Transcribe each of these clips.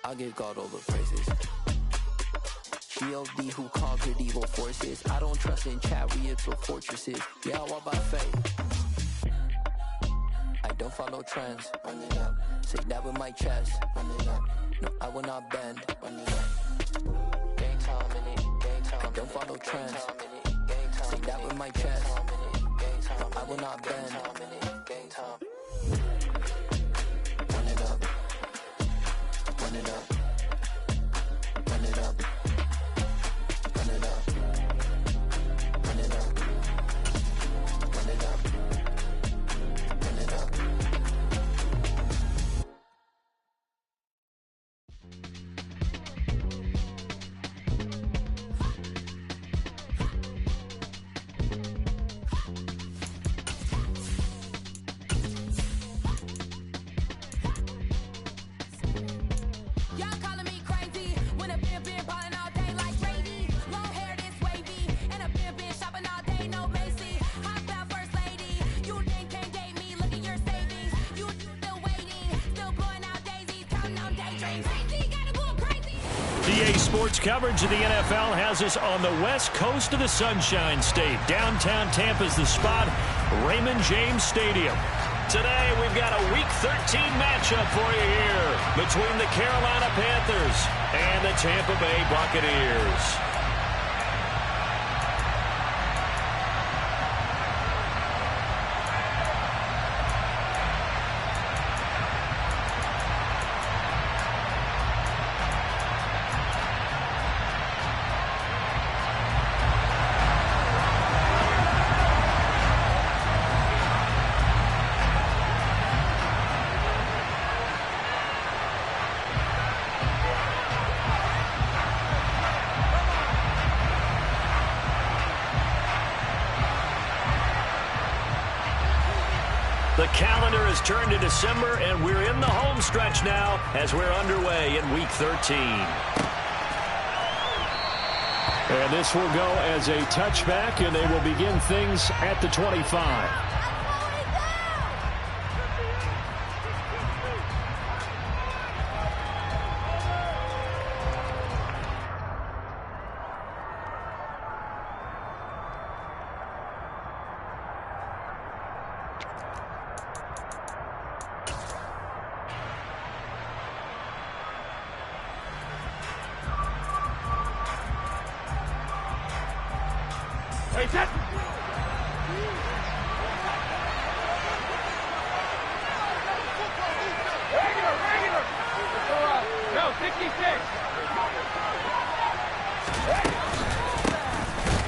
I give God all the praises. G.O.D. who conquered evil forces. I don't trust in chariots or fortresses. Yeah, I walk by faith. I don't follow trends. Run it up. Say that with my chest. Run it up. No, I will not bend. Run it up. Gang time in it. Gang time. I don't follow trends. Say that with my chest. No, I will not bend. Gang time. Run it up. Run it up. Run it up. Run it up. Run it up. Run it up. Run it up. EA Sports coverage of the NFL has us on the west coast of the Sunshine State. Downtown Tampa's the spot, Raymond James Stadium. Today, we've got a Week 13 matchup for you here between the Carolina Panthers and the Tampa Bay Buccaneers. The calendar has turned to December, and we're in the home stretch now as we're underway in Week 13. And this will go as a touchback, and they will begin things at the 25.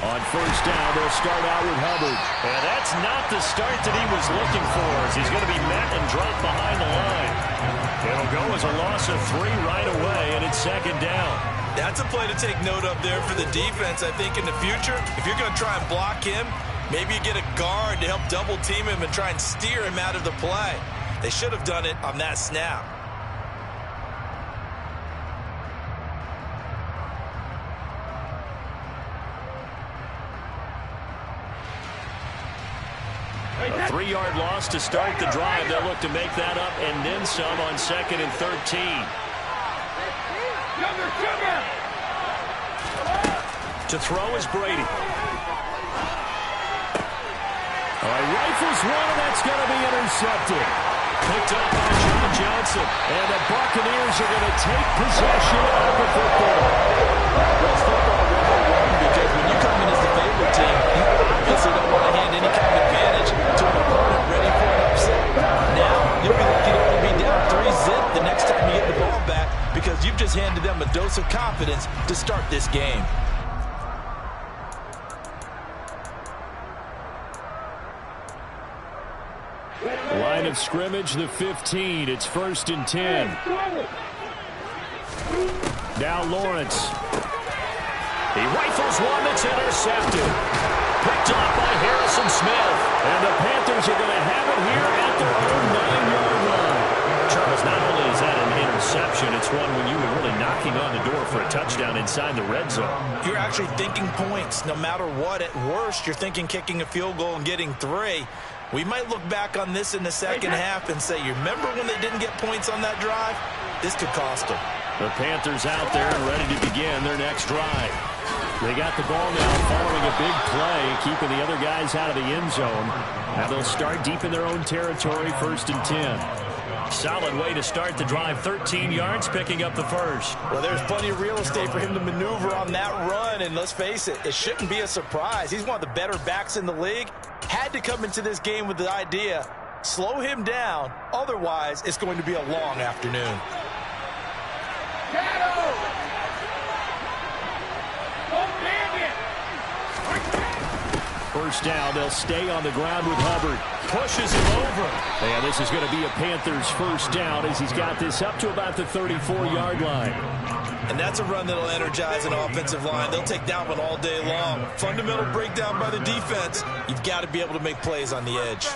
On first down, they'll start out with Hubbard. And that's not the start that he was looking for, as he's going to be met and dropped behind the line. It'll go as a loss of 3 right away, and it's second down. That's a play to take note of there for the defense. I think in the future, if you're going to try and block him, maybe you get a guard to help double team him and try and steer him out of the play. They should have done it on that snap. A 3-yard loss to start the drive. They'll look to make that up and then some on 2nd and 13. To throw is Brady. All right, rifles one, and that's going to be intercepted. Picked up by John Johnson. And the Buccaneers are going to take possession of the football. Well, football 101, because when you come in as the favorite team, you obviously don't want to hand any kind of advantage to an opponent ready for an upset. Now, you'll be looking to be down 3-zip the next time you get the ball back, because you've just handed them a dose of confidence to start this game. Line of scrimmage, the 15. It's 1st and 10. Now Lawrence. He rifles one that's intercepted. Picked up by Harrison Smith. And the Panthers are going to have it here at their own 9-yard line. Charles, not only is that an interception, it's one when you were really knocking on the door for a touchdown inside the red zone. You're actually thinking points. No matter what, at worst, you're thinking kicking a field goal and getting 3. We might look back on this in the second half and say, you remember when they didn't get points on that drive? This could cost them. The Panthers out there and ready to begin their next drive. They got the ball now following a big play, keeping the other guys out of the end zone. Now they'll start deep in their own territory, 1st and 10. Solid way to start the drive, 13 yards, picking up the first. Well, there's plenty of real estate for him to maneuver on that run, and let's face it, it shouldn't be a surprise. He's one of the better backs in the league. Had to come into this game with the idea, slow him down, otherwise it's going to be a long afternoon. First down, they'll stay on the ground with Hubbard. Pushes him over. And this is going to be a Panthers first down as he's got this up to about the 34-yard line. And that's a run that'll energize an offensive line. They'll take that one all day long. Fundamental breakdown by the defense. You've got to be able to make plays on the edge.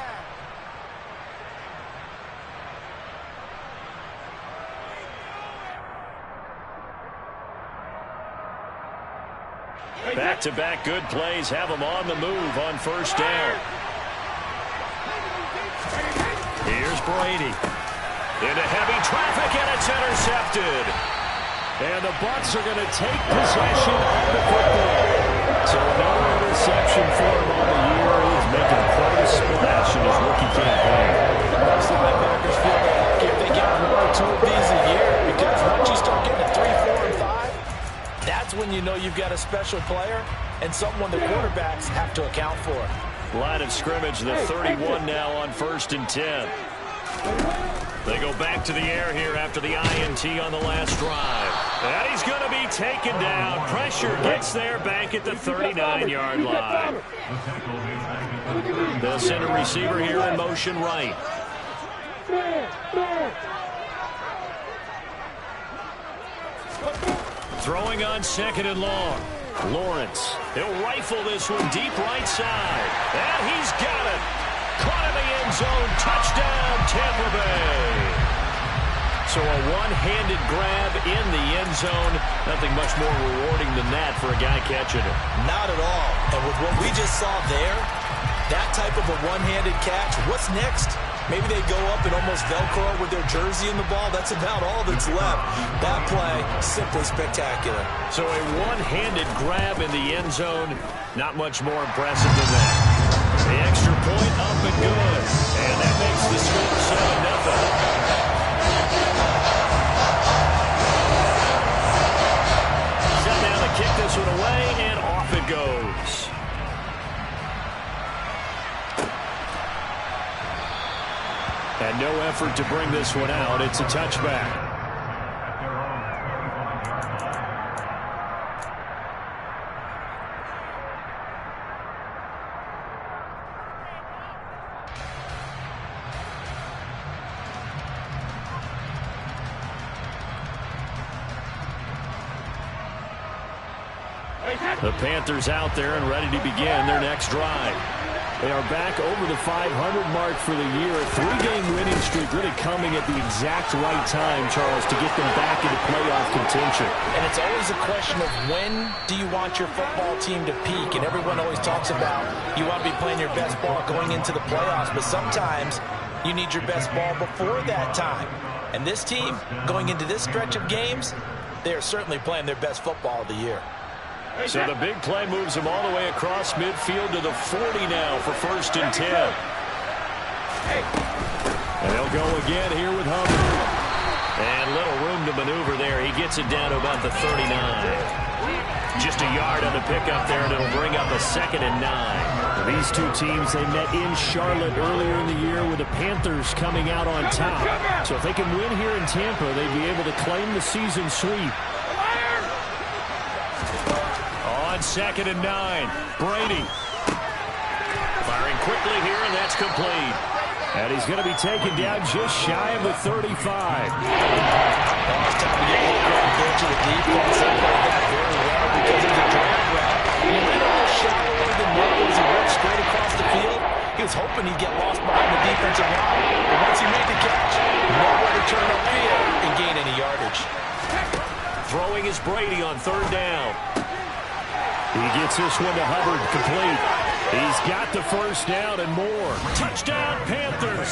Back-to-back good plays have them on the move on first down. Here's Brady. Into heavy traffic, and it's intercepted. And the Bucs are going to take possession of the football. So another interception for him on the year. He's making quite a splash in his rookie campaign. Most linebackers feel they're lucky if they get 1 or 2 of these a year, because once you start getting to 3, 4, and 5, that's when you know you've got a special player and someone the quarterbacks have to account for. Line of scrimmage, the 31 now on 1st and 10. They go back to the air here after the INT on the last drive. And he's going to be taken down. Pressure gets there back at the 39-yard line. They'll send a receiver here in motion right. Throwing on 2nd and long. Lawrence. He'll rifle this one deep right side. And he's got it. Caught in the end zone. Touchdown, Tampa Bay. So a one-handed grab in the end zone. Nothing much more rewarding than that for a guy catching it. Not at all. And with what we just saw there, that type of a one-handed catch, what's next? Maybe they go up and almost Velcro with their jersey in the ball. That's about all that's left. That play, simply spectacular. So a one-handed grab in the end zone. Not much more impressive than that. The extra point up and good. And that makes the score 7-0. Set down to kick this one away, and off it goes. And no effort to bring this one out. It's a touchback. The Panthers out there and ready to begin their next drive. They are back over the 500 mark for the year. A 3-game winning streak really coming at the exact right time, Charles, to get them back into playoff contention. And it's always a question of when do you want your football team to peak? And everyone always talks about you want to be playing your best ball going into the playoffs, but sometimes you need your best ball before that time. And this team, going into this stretch of games, they are certainly playing their best football of the year. So the big play moves them all the way across midfield to the 40 now for 1st and 10. And they'll go again here with Hubbard. And little room to maneuver there. He gets it down to about the 39. Just a yard on the pickup there, and it'll bring up a 2nd and 9. These two teams, they met in Charlotte earlier in the year with the Panthers coming out on top. So if they can win here in Tampa, they'd be able to claim the season sweep. On 2nd and 9, Brady. Firing quickly here, and that's complete. And he's going to be taken down just shy of the 35. It's time to get a little to the defense. They played that very well because of the drag route. He went a little shallower than normal as he went straight across the field. He was hoping he'd get lost behind the defensive line. But once he made the catch, nowhere to turn upfield and gain any yardage. Throwing is Brady on 3rd down. He gets this one to Hubbard, complete. He's got the first down and more. Touchdown, Panthers.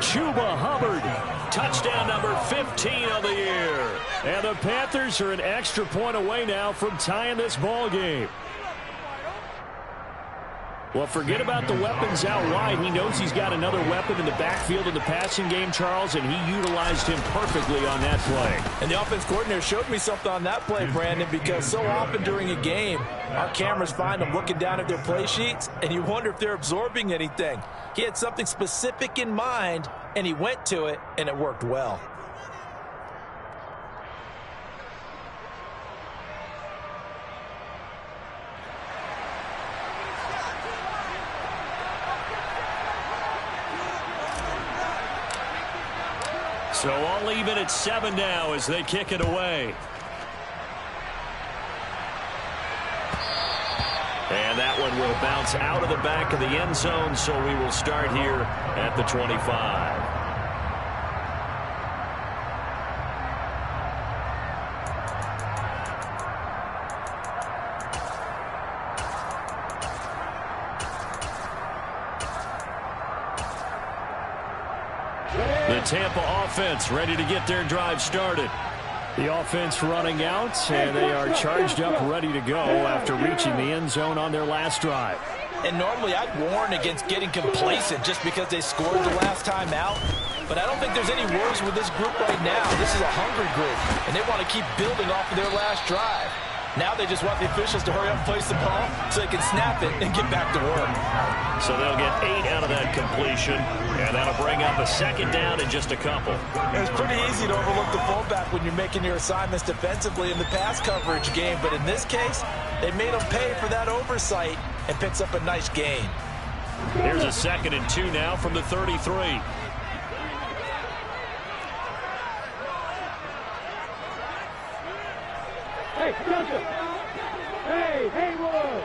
Chuba Hubbard touchdown number 15 of the year. And the Panthers are an extra point away now from tying this ball game. Well, forget about the weapons out wide. He knows he's got another weapon in the backfield in the passing game, Charles, and he utilized him perfectly on that play. And the offense coordinator showed me something on that play, Brandon, because so often during a game, our cameras find them looking down at their play sheets, and you wonder if they're absorbing anything. He had something specific in mind, and he went to it, and it worked well. So all even at 7 now as they kick it away. And that one will bounce out of the back of the end zone, so we will start here at the 25. The Tampa offense ready to get their drive started. The offense running out, and they are charged up, ready to go after reaching the end zone on their last drive. And normally I'd warn against getting complacent just because they scored the last time out. But I don't think there's any worries with this group right now. This is a hungry group, and they want to keep building off of their last drive. Now they just want the officials to hurry up and place the ball so they can snap it and get back to work. So they'll get 8 out of that completion, and that'll bring up a second down in just a couple. It's pretty easy to overlook the fullback when you're making your assignments defensively in the pass coverage game, but in this case, they made them pay for that oversight and picks up a nice gain. Here's a 2nd and 2 now from the 33. Hey, Haywood!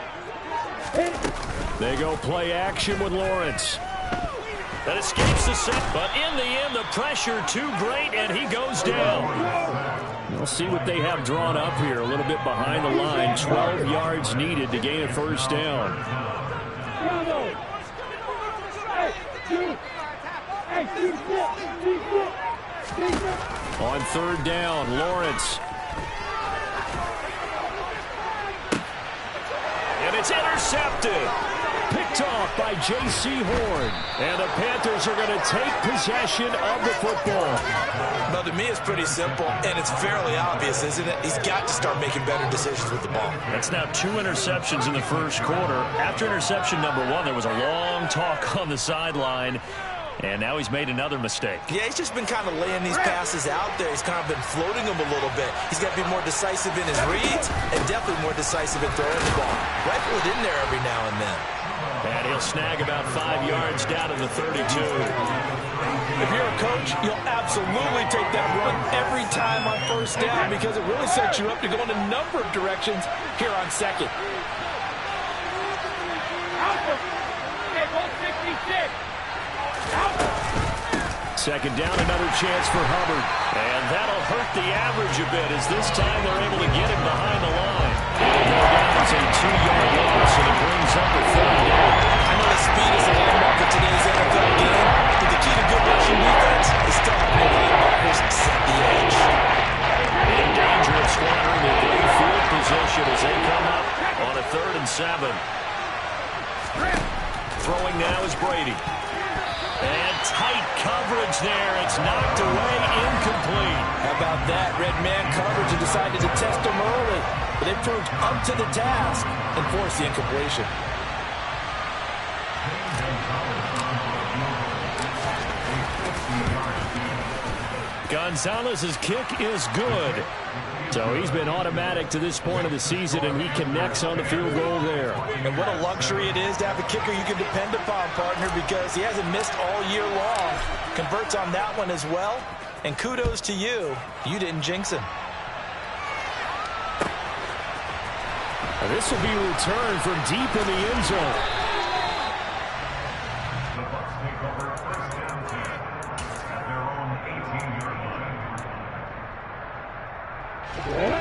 They go play action with Lawrence. That escapes the set, but in the end, the pressure too great, and he goes down. We'll see what they have drawn up here. A little bit behind the line. 12 yards needed to gain a first down. On 3rd down, Lawrence. And it's intercepted. Picked off by J.C. Horn. And the Panthers are going to take possession of the football. Well, to me, it's pretty simple, and it's fairly obvious, isn't it? He's got to start making better decisions with the ball. That's now 2 interceptions in the first quarter. After interception number 1, there was a long talk on the sideline. And now he's made another mistake. Yeah, he's just been kind of laying these passes out there. He's kind of been floating them a little bit. He's got to be more decisive in his reads and definitely more decisive in throwing the ball. Rifle it in there every now and then. And he'll snag about 5 yards down in the 32. If you're a coach, you'll absolutely take that run every time on 1st down because it really sets you up to go in a number of directions here on 2nd. Second down, another chance for Hubbard. And that'll hurt the average a bit as this time they're able to get him behind the line. It'll go down as a 2-yard loss, and it brings up a 3rd down. I know that speed is a landmark of today's NFL game, but the key to good rushing defense is still having linebackers set the edge. In danger of squandering the good field position as they come up on a 3rd and 7. Throwing now is Brady. And tight coverage there. It's knocked away, incomplete. How about that? Red man coverage and decided to test them early. But they proved up to the task and forced the incompletion. Gonzalez's kick is good. So he's been automatic to this point of the season, and he connects on the field goal there. And what a luxury it is to have a kicker you can depend upon, partner, because he hasn't missed all year long. Converts on that one as well. And kudos to you. You didn't jinx him. And this will be returned from deep in the end zone.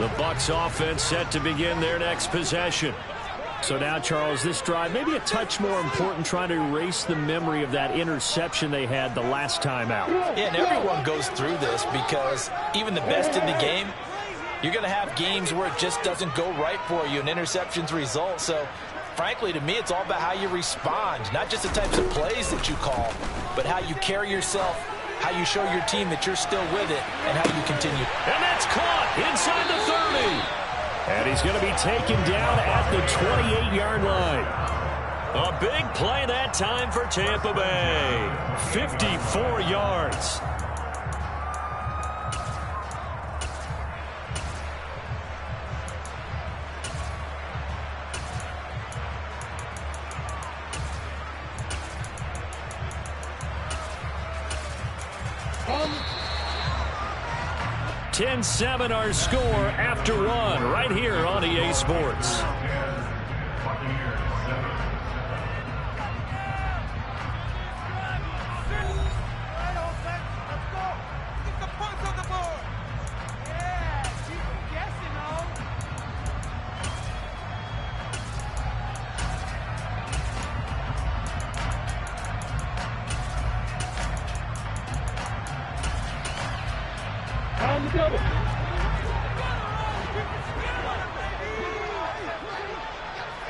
The Bucs offense set to begin their next possession. So now, Charles, this drive maybe a touch more important, trying to erase the memory of that interception they had the last time out. Yeah, and everyone goes through this because even the best in the game, you're going to have games where it just doesn't go right for you and interceptions result. So, frankly, to me, it's all about how you respond, not just the types of plays that you call, but how you carry yourself, how you show your team that you're still with it, and how you continue. And that's caught inside the 30. And he's going to be taken down at the 28-yard line. A big play that time for Tampa Bay. 54 yards. Come 10-7 our score after one right here on EA Sports. on the double.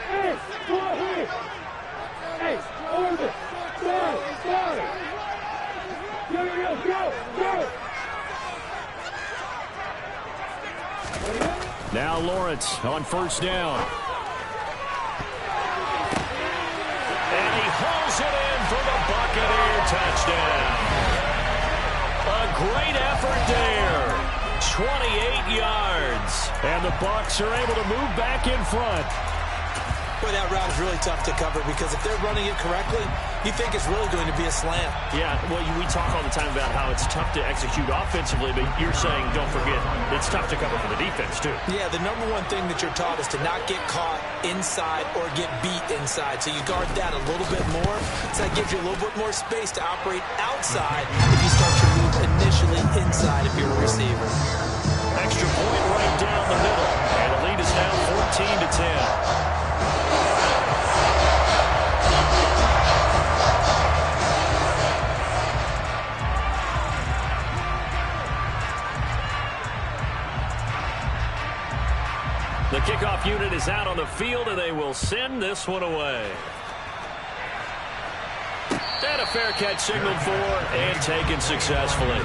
Hey, come on here. Hey, orbit. Got it. Go. Now Lawrence on first down. And he hauls it in for the Buccaneer touchdown. A great effort there. 28 yards. And the Bucs are able to move back in front. Boy, that route is really tough to cover because if they're running it correctly, you think it's really going to be a slant. Yeah, well, we talk all the time about how it's tough to execute offensively, but you're saying, don't forget, it's tough to cover for the defense, too. Yeah, the number one thing that you're taught is to not get caught inside or get beat inside. So you guard that a little bit more. So that gives you a little bit more space to operate outside if you start to move initially inside if you're a receiver. Extra point right down the middle. And the lead is now 14-10. The kickoff unit is out on the field, and they will send this one away. And a fair catch signaled for and taken successfully.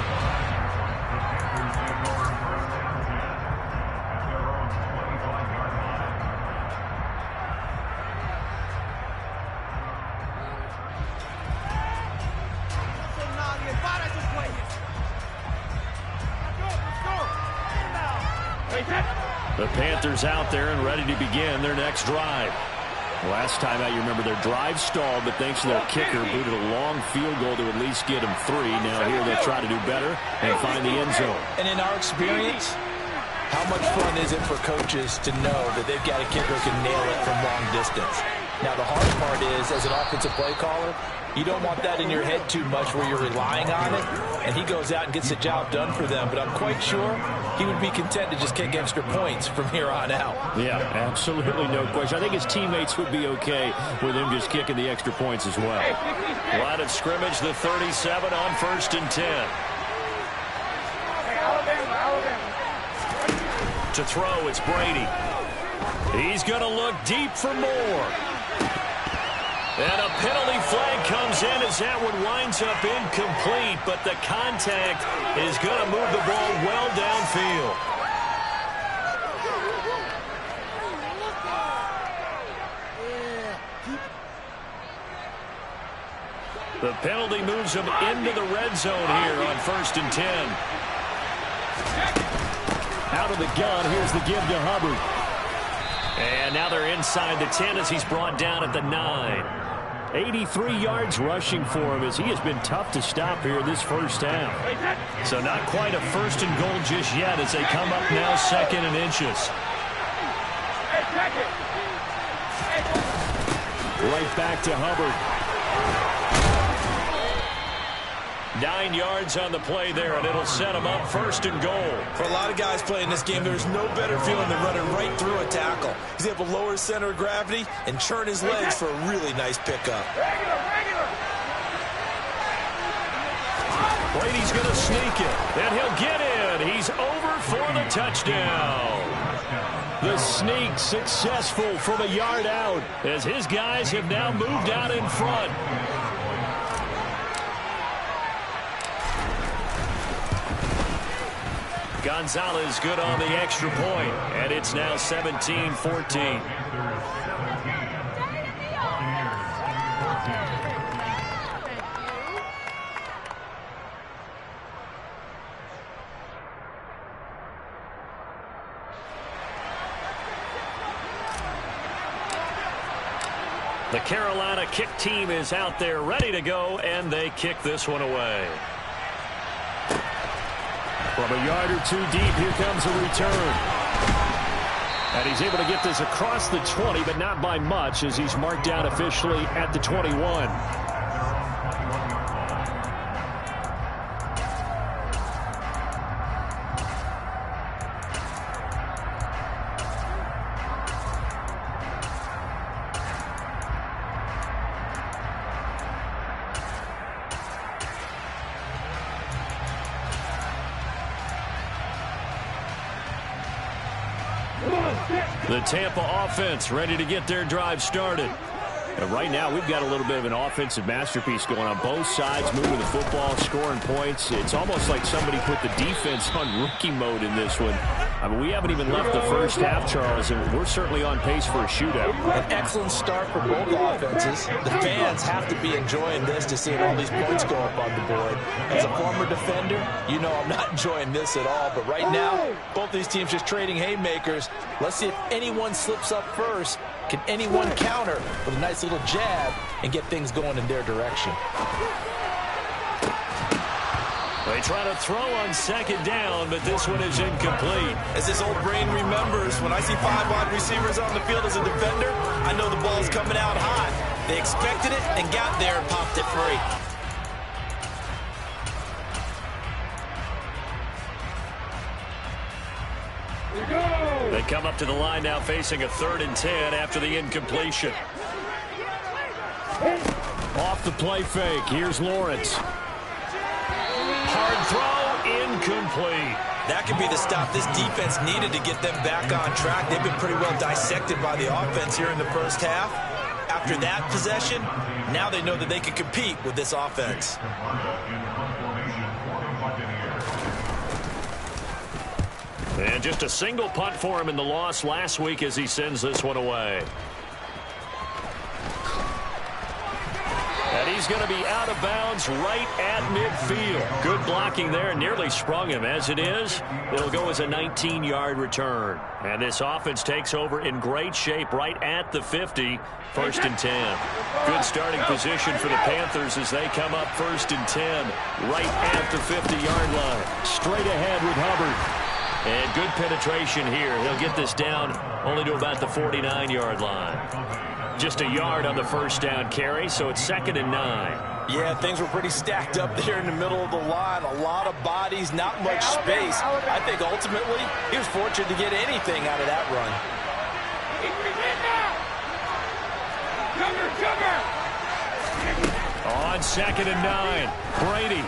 The Panthers out there and ready to begin their next drive. Last time out, you remember their drive stalled, but thanks to their kicker, booted a long field goal to at least get them 3. Now here they'll try to do better and find the end zone. And in our experience, how much fun is it for coaches to know that they've got a kicker who can nail it from long distance? Now, the hard part is, as an offensive play caller, you don't want that in your head too much where you're relying on it, and he goes out and gets the job done for them. But I'm quite sure he would be content to just kick extra points from here on out. Yeah, absolutely no question. I think his teammates would be okay with him just kicking the extra points as well. Line of scrimmage, the 37 on 1st and 10. To throw, it's Brady. He's going to look deep for more. And a penalty flag comes in as that one winds up incomplete, but the contact is going to move the ball well downfield. The penalty moves him into the red zone here on 1st and 10. Out of the gun, here's the give to Hubbard. And now they're inside the 10 as he's brought down at the 9. 83 yards rushing for him as he has been tough to stop here this first half. So not quite a 1st and goal just yet as they come up now 2nd and inches. Right back to Hubbard. 9 yards on the play there, and it'll set him up first and goal. For a lot of guys playing this game, there's no better feeling than running right through a tackle. He's able to lower his center of gravity and churn his legs for a really nice pickup. Brady's going to sneak it, and he'll get in. He's over for the touchdown. The sneak successful from a yard out, as his guys have now moved out in front. Gonzalez good on the extra point, and it's now 17-14. The Carolina kick team is out there ready to go, and they kick this one away. From a yard or two deep, here comes a return. And he's able to get this across the 20, but not by much, as he's marked down officially at the 21. The Tampa offense ready to get their drive started. And right now, we've got a little bit of an offensive masterpiece going on both sides, moving the football, scoring points. It's almost like somebody put the defense on rookie mode in this one. I mean, we haven't even left the first half, Charles, and we're certainly on pace for a shootout. An excellent start for both offenses. The fans have to be enjoying this to see all these points go up on the board. As a former defender, you know I'm not enjoying this at all. But right now, both these teams just trading haymakers. Let's see if anyone slips up first. Can anyone counter with a nice little jab and get things going in their direction? They try to throw on second down, but this one is incomplete. As this old brain remembers, when I see 5 wide receivers on the field as a defender, I know the ball's coming out hot. They expected it and got there and popped it free. They come up to the line now facing a 3rd and 10 after the incompletion. Off the play fake, here's Lawrence. Hard throw, incomplete. That could be the stop this defense needed to get them back on track. They've been pretty well dissected by the offense here in the first half. After that possession, now they know that they can compete with this offense. And just a single punt for him in the loss last week as he sends this one away. And he's going to be out of bounds right at midfield. Good blocking there, nearly sprung him. As it is, it'll go as a 19-yard return. And this offense takes over in great shape right at the 50, 1st and 10. Good starting position for the Panthers as they come up 1st and 10 right at the 50-yard line. Straight ahead with Hubbard. And good penetration here. He'll get this down only to about the 49-yard line. Just a yard on the first down carry, so it's 2nd and 9. Yeah, things were pretty stacked up there in the middle of the line. A lot of bodies, not much space. I think ultimately he was fortunate to get anything out of that run. On 2nd and 9, Brady.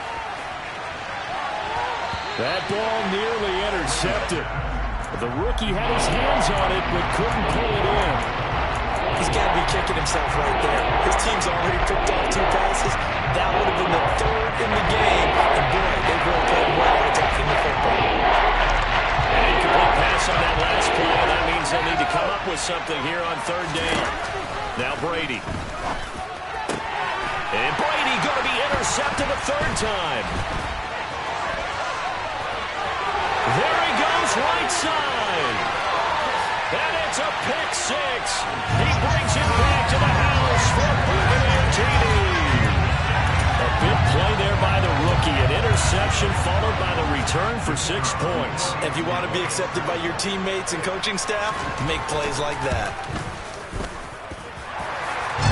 That ball nearly intercepted. The rookie had his hands on it, but couldn't pull it in. He's got to be kicking himself right there. His team's already picked off 2 passes. That would have been the 3rd in the game. And boy, they've really played well attacking the football. An incomplete pass on that last play. That means they'll need to come up with something here on 3rd down. Now Brady. And Brady going to be intercepted a 3rd time. There he goes, right side. And it's a pick 6. He brings it back to the house for Buccaneer TD. A big play there by the rookie. An interception followed by the return for 6 points. If you want to be accepted by your teammates and coaching staff, make plays like that.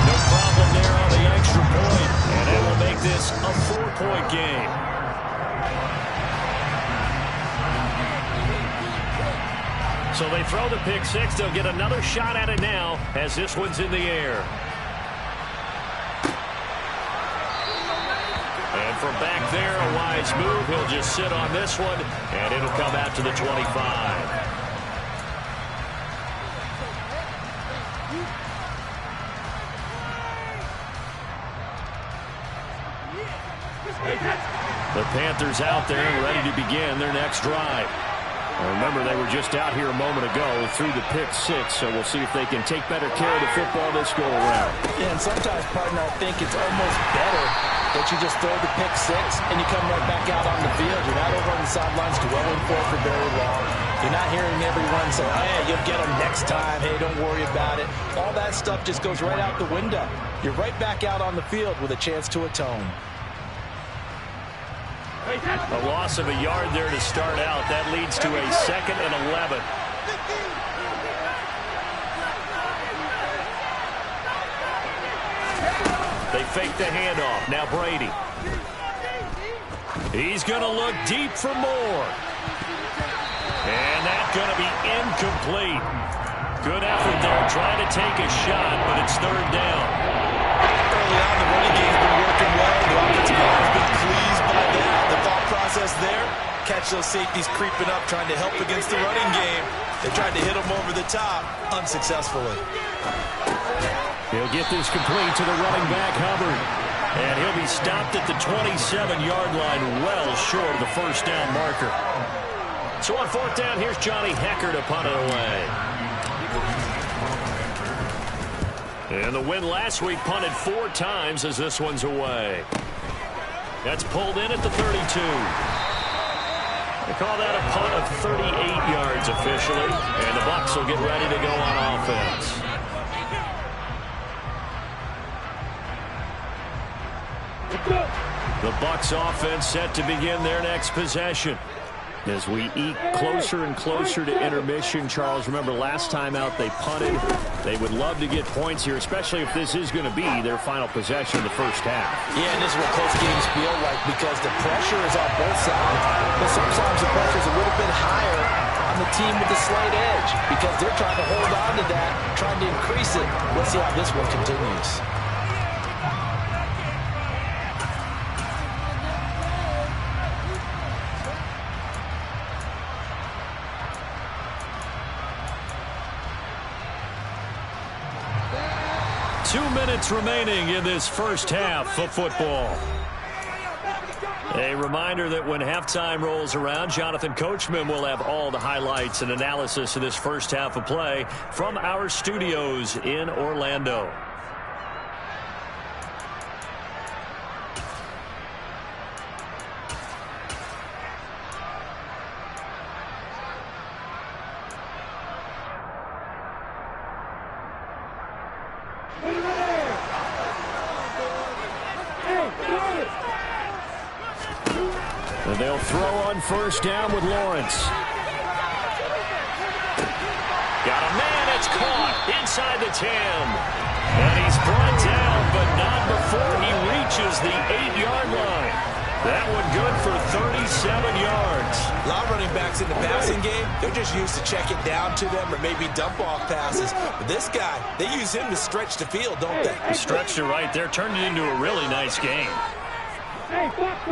No problem there on the extra point. And it will make this a 4-point game. So they throw the pick six. They'll get another shot at it now as this one's in the air. And from back there, a wise move. He'll just sit on this one, and it'll come out to the 25. The Panthers out there ready to begin their next drive. Remember, they were just out here a moment ago through the pick six, so we'll see if they can take better care of the football this go-around. Yeah, and sometimes, partner, I think it's almost better that you just throw the pick six and you come right back out on the field. You're not over on the sidelines dwelling for very long. You're not hearing everyone say, oh, yeah, you'll get them next time. Hey, don't worry about it. All that stuff just goes right out the window. You're right back out on the field with a chance to atone. A loss of a yard there to start out. That leads to a 2nd and 11. They fake the handoff. Now Brady. He's going to look deep for more. And that's going to be incomplete. Good effort there trying to take a shot, but it's 3rd down. Early on, the running game's been working well. The offensive line has been pleased by that. The thought process there, catch those safeties creeping up, trying to help against the running game. They tried to hit them over the top, unsuccessfully. He'll get this complete to the running back, Hubbard. And he'll be stopped at the 27-yard line, well short of the 1st down marker. So on 4th down, here's Johnny Hecker to punt it away. And the win last week punted 4 times as this one's away. That's pulled in at the 32. They call that a punt of 38 yards officially. And the Bucs will get ready to go on offense. The Bucs offense set to begin their next possession. As we eke closer and closer to intermission, Charles, remember last time out they punted. They would love to get points here, especially if this is going to be their final possession of the first half. Yeah, and this is what close games feel like because the pressure is on both sides. But sometimes the pressure is a little bit higher on the team with the slight edge because they're trying to hold on to that, trying to increase it. Let's see how this one continues. 2 minutes remaining in this first half of football. A reminder that when halftime rolls around, Jonathan Coachman will have all the highlights and analysis of this first half of play from our studios in Orlando. And they'll throw on 1st down with Lawrence. Got a man, it's caught inside the 10. And he's brought down, but not before he reaches the 8-yard line. That one good for 37 yards. A lot of running backs in the passing game, they're just used to check it down to them or maybe dump off passes. But this guy, they use him to stretch the field, don't they? Stretched it right there, turned it into a really nice game. Hey, box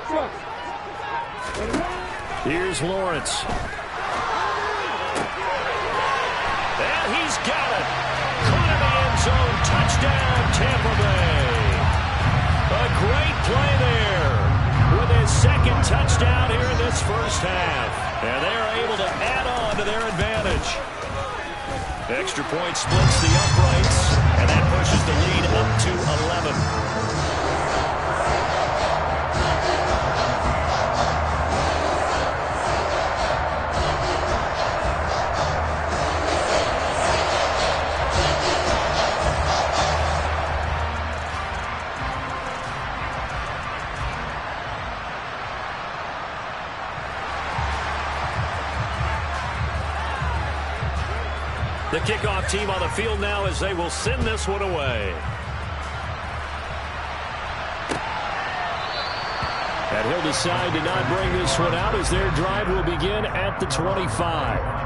rush. Here's Lawrence. And he's got it. Caught in the end zone. Touchdown, Tampa Bay. A great play there with his 2nd touchdown here in this first half. And they're able to add on to their advantage. Extra point splits the uprights, and that pushes the lead up to 11. The kickoff team on the field now as they will send this one away. And he'll decide to not bring this one out as their drive will begin at the 25.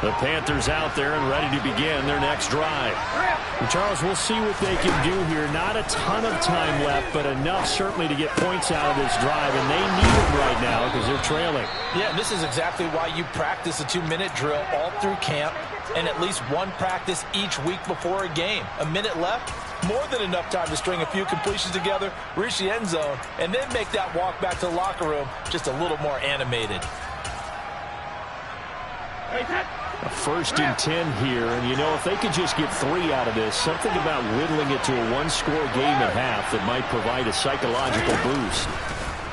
The Panthers out there and ready to begin their next drive. And Charles, we'll see what they can do here. Not a ton of time left, but enough certainly to get points out of this drive, and they need them right now because they're trailing. Yeah, this is exactly why you practice a 2-minute drill all through camp and at least one practice each week before a game. A minute left, more than enough time to string a few completions together, reach the end zone, and then make that walk back to the locker room just a little more animated. A 1st and 10 here, and you know, if they could just get 3 out of this, something about whittling it to a one-score game at half that might provide a psychological boost.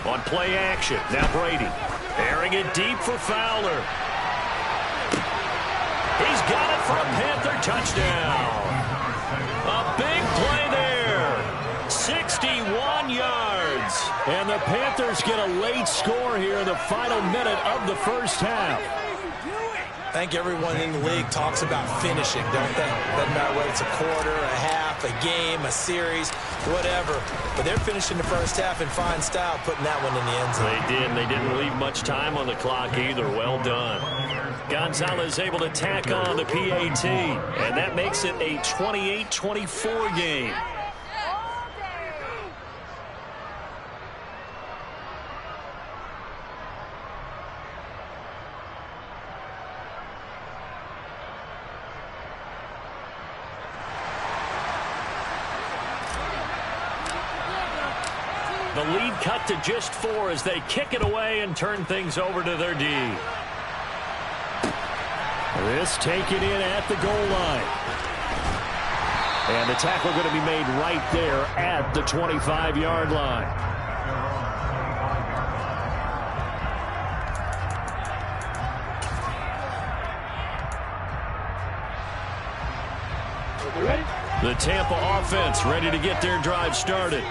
On play action, now Brady. Airing it deep for Fowler. He's got it for a Panther touchdown. A big play there. 61 yards. And the Panthers get a late score here in the final minute of the first half. I think everyone in the league talks about finishing, don't they? Doesn't matter whether it's a quarter, a half, a game, a series, whatever. But they're finishing the first half in fine style, putting that one in the end zone. They did. They didn't leave much time on the clock either. Well done. Gonzalez able to tack on the PAT, and that makes it a 28-24 game. The lead cut to just 4 as they kick it away and turn things over to their D. This taken in at the goal line. And the tackle going to be made right there at the 25-yard line. The Tampa offense ready to get their drive started.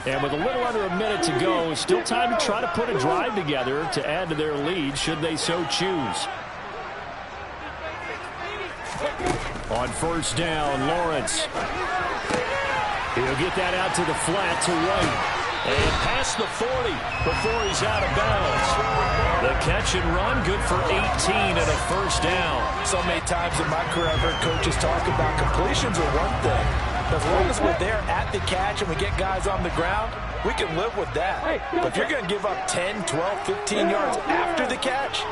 And with a little under a minute to go, still time to try to put a drive together to add to their lead should they so choose. On 1st down, Lawrence. He'll get that out to the flat to White. And past the 40 before he's out of bounds. The catch and run, good for 18 and a 1st down. So many times in my career I've heard coaches talk about completions are one thing. As long as we're there at the catch and we get guys on the ground, we can live with that. But if you're going to give up 10, 12, 15 yards after the catch,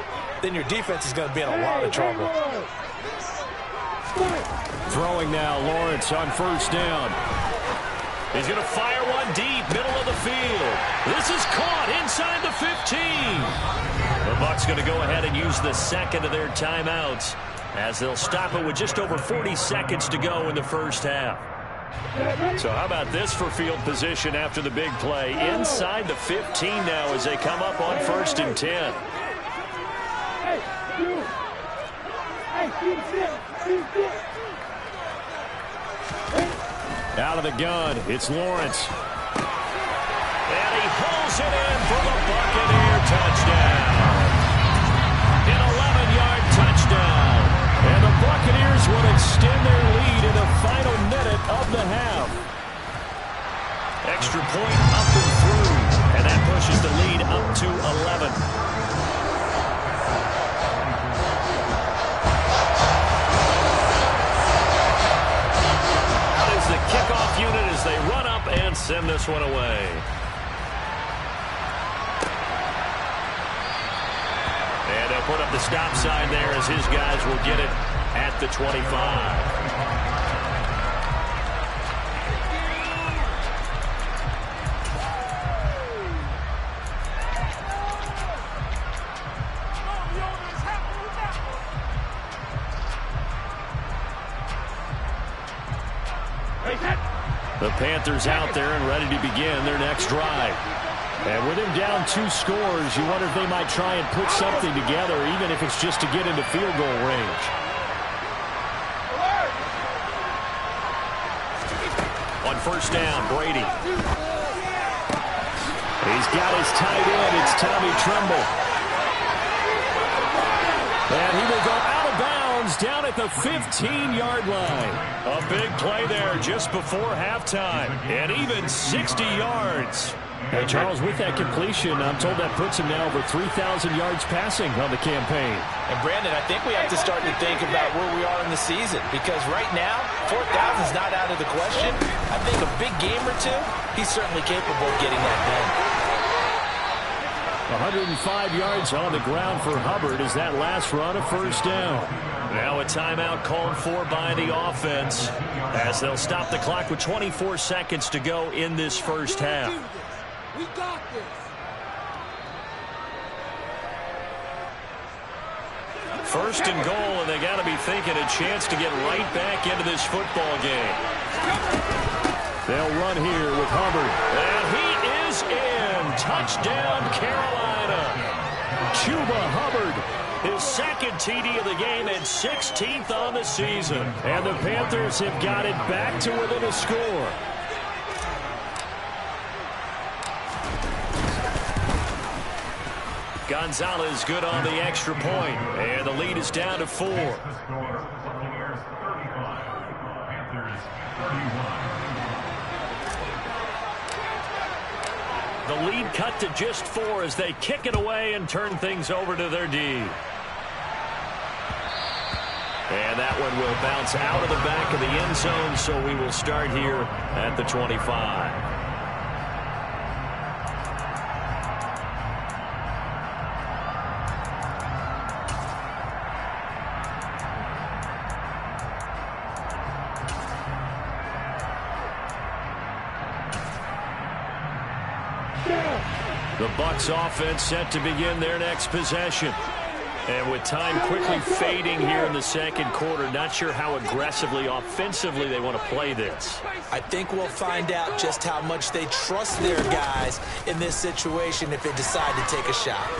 then your defense is going to be in a lot of trouble. Throwing now, Lawrence on 1st down. He's going to fire one deep, middle of the field. This is caught inside the 15. The Bucs going to go ahead and use the second of their timeouts as they'll stop it with just over 40 seconds to go in the first half. So how about this for field position after the big play? Inside the 15 now as they come up on 1st and 10. Out of the gun, it's Lawrence. And he pulls it in for the Buccaneer touchdown. An 11-yard touchdown. And the Buccaneers will extend their lead in the final minute of the half. Extra point up and through. And that pushes the lead up to 11. The kickoff unit as they run up and send this one away. And they'll put up the stop sign there as his guys will get it at the 25. The Panthers out there and ready to begin their next drive. And with him down 2 scores, you wonder if they might try and put something together, even if it's just to get into field goal range. On first down, Brady. He's got his tight end. It's Tommy Tremble. And he will go out of bounds down at the 15-yard line. A big play there just before halftime. And even 60 yards. Hey, Charles, with that completion, I'm told that puts him now over 3,000 yards passing on the campaign. And, Brandon, I think we have to start to think about where we are in the season, because right now, 4,000 is not out of the question. I think a big game or two, he's certainly capable of getting that done. 105 yards on the ground for Hubbard as that last run a first down. Now a timeout called for by the offense as they'll stop the clock with 24 seconds to go in this first half. We got this. First and goal, and they got to be thinking a chance to get right back into this football game. They'll run here with Hubbard. And he is in. Touchdown, Carolina. Chuba Hubbard. His second TD of the game and 16th on the season. And the Panthers have got it back to within a score. Gonzalez good on the extra point, and the lead is down to 4. The lead cut to just 4 as they kick it away and turn things over to their D. And that one will bounce out of the back of the end zone, so we will start here at the 25. The Bucs offense set to begin their next possession. And with time quickly fading here in the second quarter, not sure how aggressively, offensively they want to play this. I think we'll find out just how much they trust their guys in this situation if they decide to take a shot.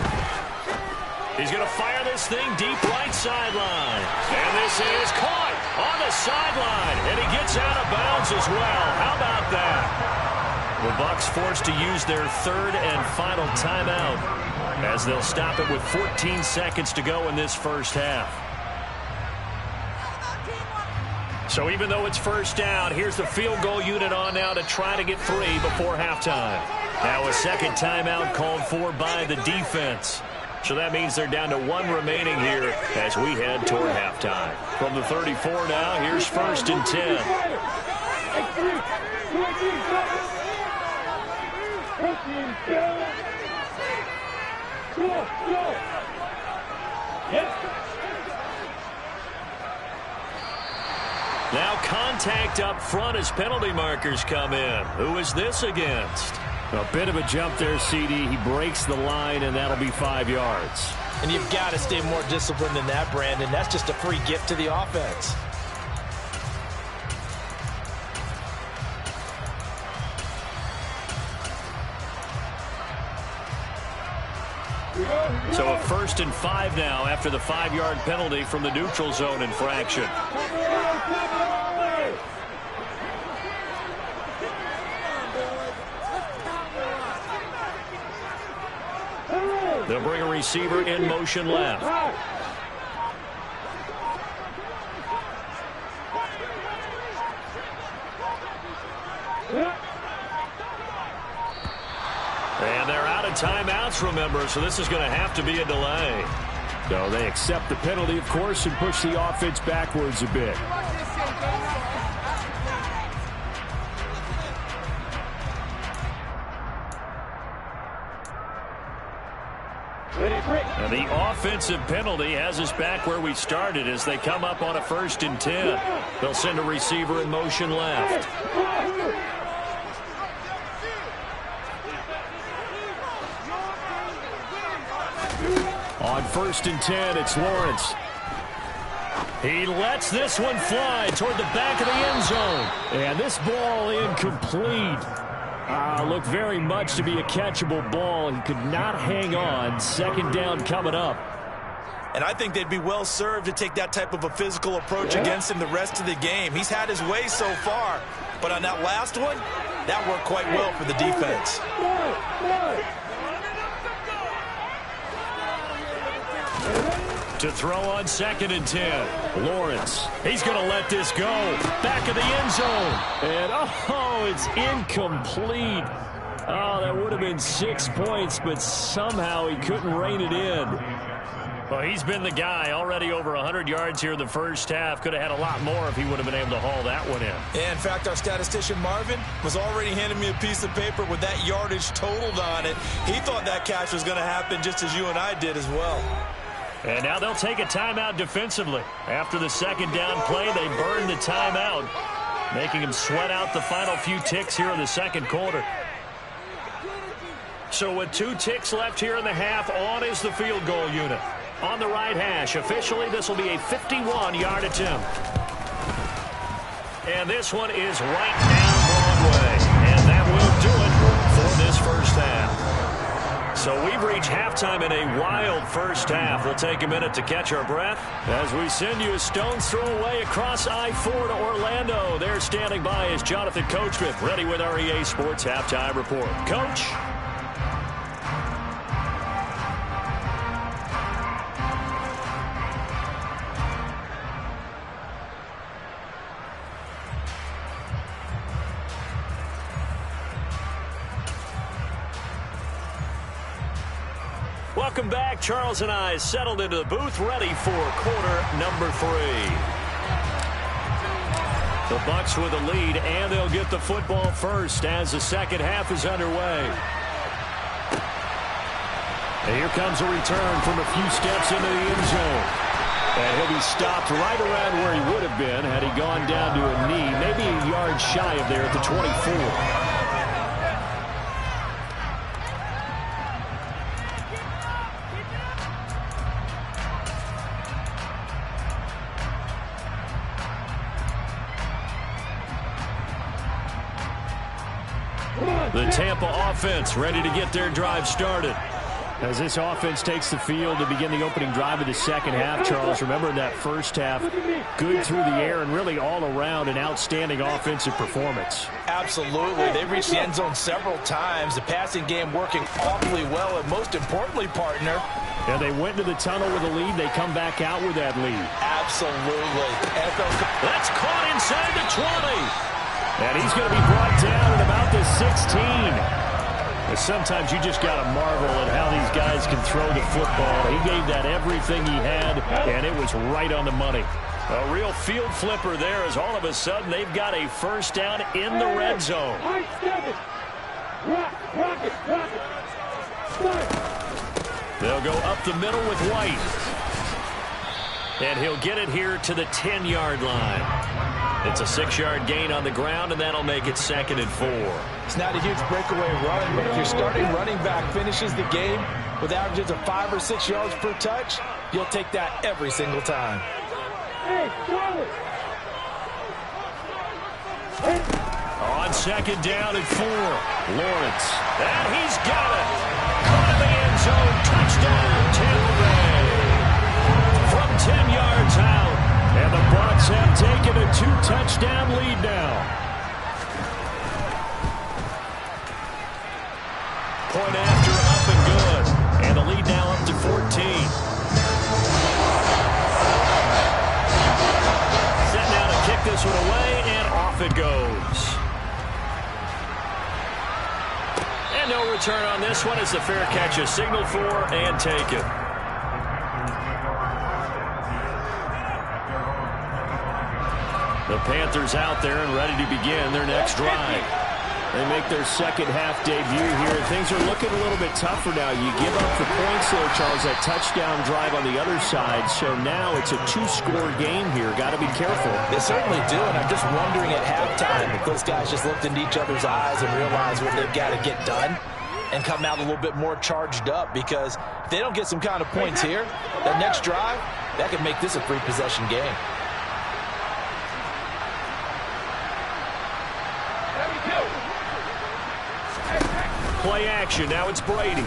He's going to fire this thing deep right sideline. And this is caught on the sideline. And he gets out of bounds as well. How about that? The Bucs forced to use their third and final timeout as they'll stop it with 14 seconds to go in this first half. So even though it's first down, here's the field goal unit on now to try to get 3 before halftime. Now a second timeout called for by the defense. So that means they're down to 1 remaining here as we head toward halftime. From the 34 now, here's first and 10. Now contact up front as penalty markers come in. Who is this against? A bit of a jump there, CD. He breaks the line, and that'll be 5 yards. And you've got to stay more disciplined than that, Brandon. That's just a free gift to the offense. So a first and 5 now after the 5-yard penalty from the neutral zone infraction. They'll bring a receiver in motion left. And they're out of timeouts, remember, so this is going to have to be a delay. So they accept the penalty, of course, and push the offense backwards a bit. And the offensive penalty has us back where we started as they come up on a first and 10. They'll send a receiver in motion left. On first and 10, it's Lawrence. He lets this one fly toward the back of the end zone. And this ball incomplete. Looked very much to be a catchable ball. He could not hang on. Second down coming up. And I think they'd be well served to take that type of a physical approach against him the rest of the game. He's had his way so far, but on that last one, that worked quite well for the defense. To throw on 2nd and 10. Lawrence. He's going to let this go. Back of the end zone. And, it's incomplete. That would have been 6 points, but somehow he couldn't rein it in. Well, he's been the guy. Already over 100 yards here in the first half. Could have had a lot more if he would have been able to haul that one in. Yeah, in fact, our statistician Marvin was already handing me a piece of paper with that yardage totaled on it. He thought that catch was going to happen just as you and I did as well. And now they'll take a timeout defensively. After the second down play, they burn the timeout, making him sweat out the final few ticks here in the second quarter. So with 2 ticks left here in the half, on is the field goal unit. On the right hash, officially this will be a 51-yard attempt. And this one is right down Broadway. And that will do it for this first half. So we've reached halftime in a wild first half. We'll take a minute to catch our breath as we send you a stone's throw away across I-4 to Orlando. There standing by is Jonathan Coachman, ready with our EA Sports Halftime Report. Coach. Welcome back. Charles and I settled into the booth, ready for quarter number 3. The Bucs with a lead, and they'll get the football first as the second half is underway. And here comes a return from a few steps into the end zone. And he'll be stopped right around where he would have been had he gone down to a knee, maybe a yard shy of there at the 24. The Tampa offense ready to get their drive started. As this offense takes the field to begin the opening drive of the second half, Charles, remember in that first half, good through the air and really all around an outstanding offensive performance. Absolutely. They've reached the end zone several times. The passing game working awfully well, and most importantly, partner. And they went to the tunnel with a lead. They come back out with that lead. Absolutely. That's caught inside the 20. And he's going to be brought down at about the 16. And sometimes you just got to marvel at how these guys can throw the football. He gave that everything he had, and it was right on the money. A real field flipper there as all of a sudden they've got a first down in the red zone. They'll go up the middle with White. And he'll get it here to the 10-yard line. It's a 6-yard gain on the ground, and that'll make it 2nd and 4. It's not a huge breakaway run, but if your starting running back finishes the game with averages of 5 or 6 yards per touch, you'll take that every single time. On 2nd down and 4, Lawrence. And he's got it. Caught in the end zone. Touchdown, Tampa Bay. From 10 yards out. And the Bucs have taken a 2-touchdown lead now. Point after, up and good. And the lead now up to 14. Set now to kick this one away, and off it goes. And no return on this one as the fair catch is signaled for and taken. The Panthers out there and ready to begin their next drive. They make their second half debut here. Things are looking a little bit tougher now. You give up the points there, Charles, that touchdown drive on the other side. So now it's a 2-score game here. Got to be careful. They certainly do, and I'm just wondering at halftime if those guys just looked into each other's eyes and realized what they've got to get done and come out a little bit more charged up, because if they don't get some kind of points here, their next drive, that could make this a three-possession game. Play action. Now it's Brady.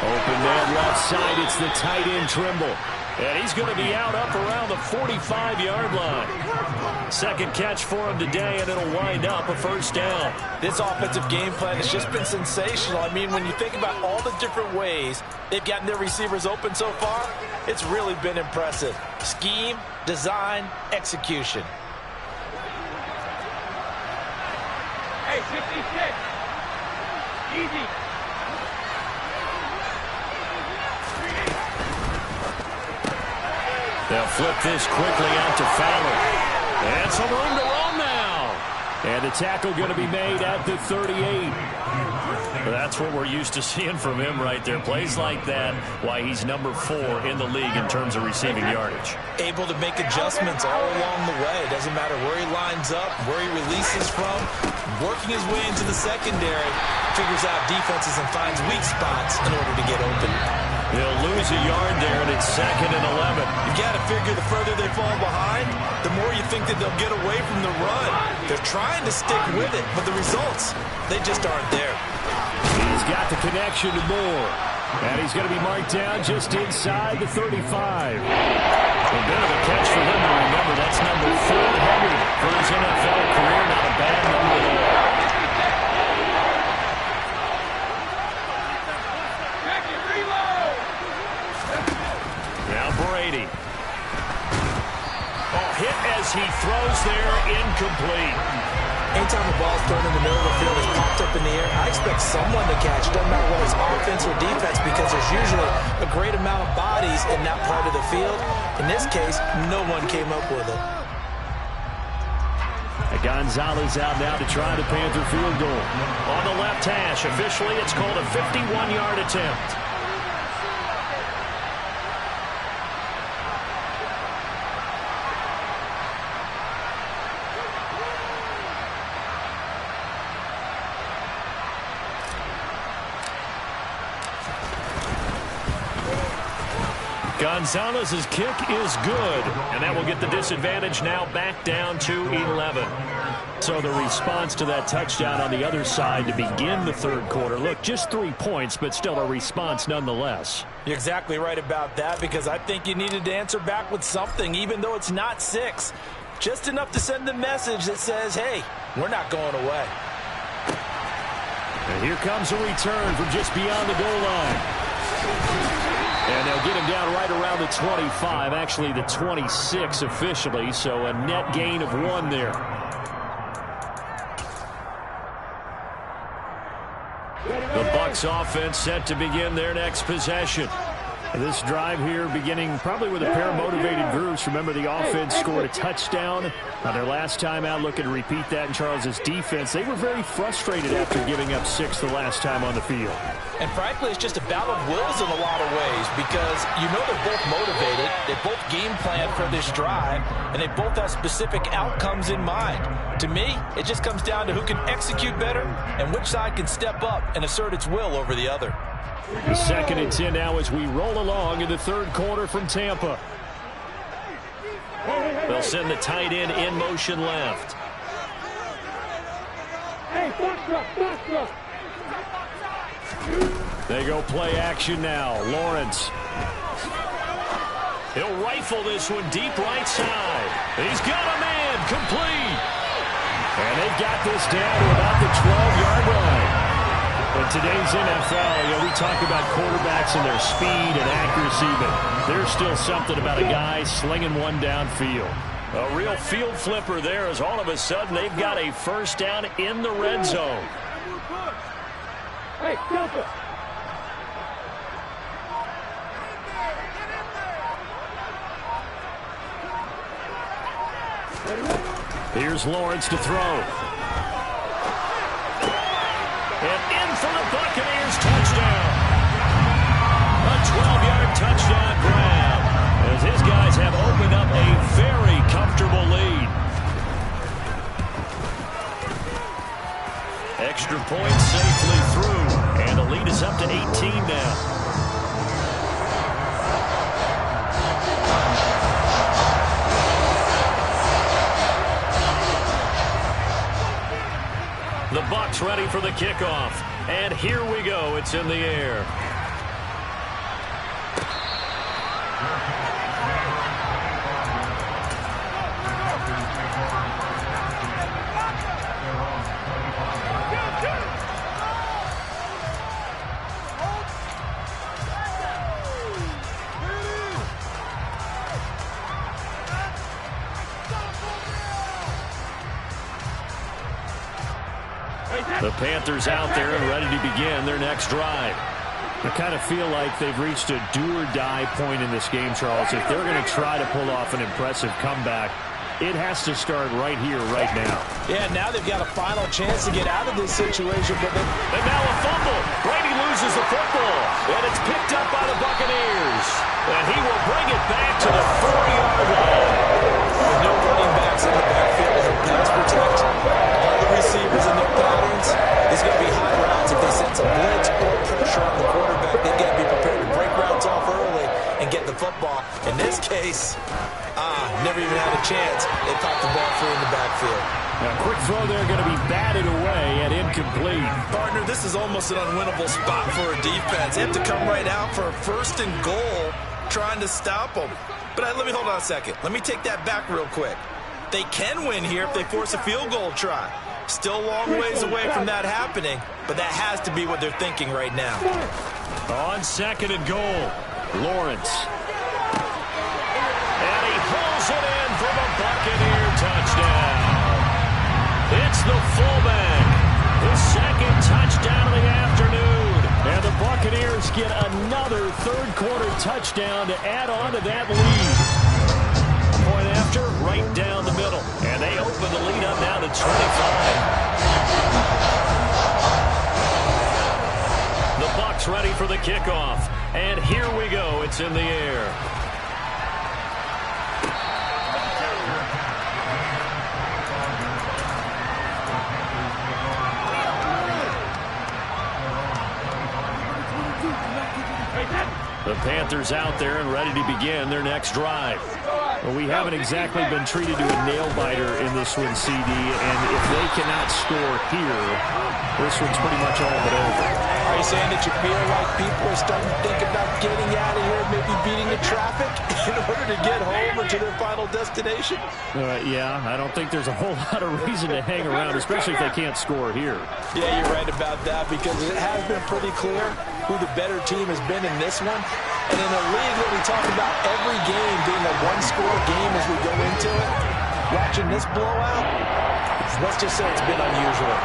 Open man left side. It's the tight end Trimble. And he's going to be out up around the 45-yard line. Second catch for him today, and it'll wind up a first down. This offensive game plan has just been sensational. I mean, when you think about all the different ways they've gotten their receivers open so far, it's really been impressive. Scheme, design, execution. Hey, 56. Easy. They'll flip this quickly out to Fowler. And some room to run now. And the tackle going to be made at the 38. That's what we're used to seeing from him right there. Plays like that, why he's number 4 in the league in terms of receiving yardage. Able to make adjustments all along the way. Doesn't matter where he lines up, where he releases from. Working his way into the secondary, figures out defenses and finds weak spots in order to get open. He'll lose a yard there, and it's 2nd and 11. You got to figure the further they fall behind, the more you think that they'll get away from the run. They're trying to stick with it, but the results, they just aren't there. He's got the connection to Moore. And he's going to be marked down just inside the 35. A bit of a catch for him to remember. That's number 400 for his NFL career. Not a bad number at all. Now Brady. Oh, hit as he throws there, incomplete. Anytime the ball's thrown in the middle of the field, it's popped up in the air, I expect someone to catch. Doesn't matter whether it's offense or defense, because there's usually a great amount of bodies in that part of the field. In this case, no one came up with it. Gonzalez out now to try the Panther field goal. On the left hash, officially it's called a 51-yard attempt. Gonzalez's kick is good, and that will get the disadvantage now back down to 11. So the response to that touchdown on the other side to begin the third quarter. Look, just 3 points, but still a response nonetheless. You're exactly right about that, because I think you needed to answer back with something, even though it's not 6. Just enough to send the message that says, hey, we're not going away. And here comes a return from just beyond the goal line. And they'll get him down right around the 25, actually the 26 officially, so a net gain of 1 there. The Bucs offense set to begin their next possession. This drive here beginning probably with a pair of motivated groups. Remember, the offense scored a touchdown on their last time out. Looking to repeat that in Charles's defense. They were very frustrated after giving up 6 the last time on the field. And frankly, it's just a battle of wills in a lot of ways, because you know they're both motivated, they both game plan for this drive, and they both have specific outcomes in mind. To me, it just comes down to who can execute better and which side can step up and assert its will over the other. The 2nd and 10 now as we roll along in the third quarter from Tampa. They'll send the tight end in motion left. They go play action now. Lawrence. He'll rifle this one deep right side. He's got a man complete. And they've got this down to about the 12-yard line. In today's NFL, we talk about quarterbacks and their speed and accuracy, but there's still something about a guy slinging one downfield. A real field flipper there, as all of a sudden they've got a first down in the red zone. Hey, jump it. Here's Lawrence to throw. And in for the Buccaneers touchdown. A 12-yard touchdown grab, as his guys have opened up a very comfortable lead. Extra point safely through, and the lead is up to 18 now. ready for the kickoff. And here we go. It's in the air. The Panthers out there and ready to begin their next drive. I kind of feel like they've reached a do-or-die point in this game, Charles. If they're going to try to pull off an impressive comeback, it has to start right here, right now. Yeah, now they've got a final chance to get out of this situation. And now a fumble. Brady loses the football. And it's picked up by the Buccaneers. And he will bring it back to the 40-yard line. With no running backs in the backfield to pass protect, all the receivers in their patterns, there's going to be high routes. If they sense a blitz or pressure on the quarterback, they've got to be prepared to break routes off early and get the football. In this case, never even had a chance. They popped the ball free in the backfield. Now, quick throw there, going to be batted away and incomplete. Partner, this is almost an unwinnable spot for a defense. They have to come right out for a 1st and goal, trying to stop them. But let me hold on a second. Let me take that back real quick. They can win here if they force a field goal try. Still a long ways away from that happening, but that has to be what they're thinking right now. On 2nd and goal, Lawrence. And he pulls it in for the Buccaneer touchdown. It's the fullback. His 2nd touchdown of the afternoon. And the Buccaneers get another third-quarter touchdown to add on to that lead. Point after, right down the middle. And they open the lead up now to 25. The Bucs ready for the kickoff. And here we go. It's in the air. The Panthers out there and ready to begin their next drive. Well, we haven't exactly been treated to a nail-biter in this one, CD, and if they cannot score here, this one's pretty much all but over. Are you saying that you feel like people are starting to think about getting out of here, maybe beating the traffic in order to get home or to their final destination? Yeah, I don't think there's a whole lot of reason to hang around, especially if they can't score here. Yeah, you're right about that, because it has been pretty clear who the better team has been in this one. And in a league where we talk about every game being a one-score game as we go into it, watching this blowout, let's just say it's been unusual.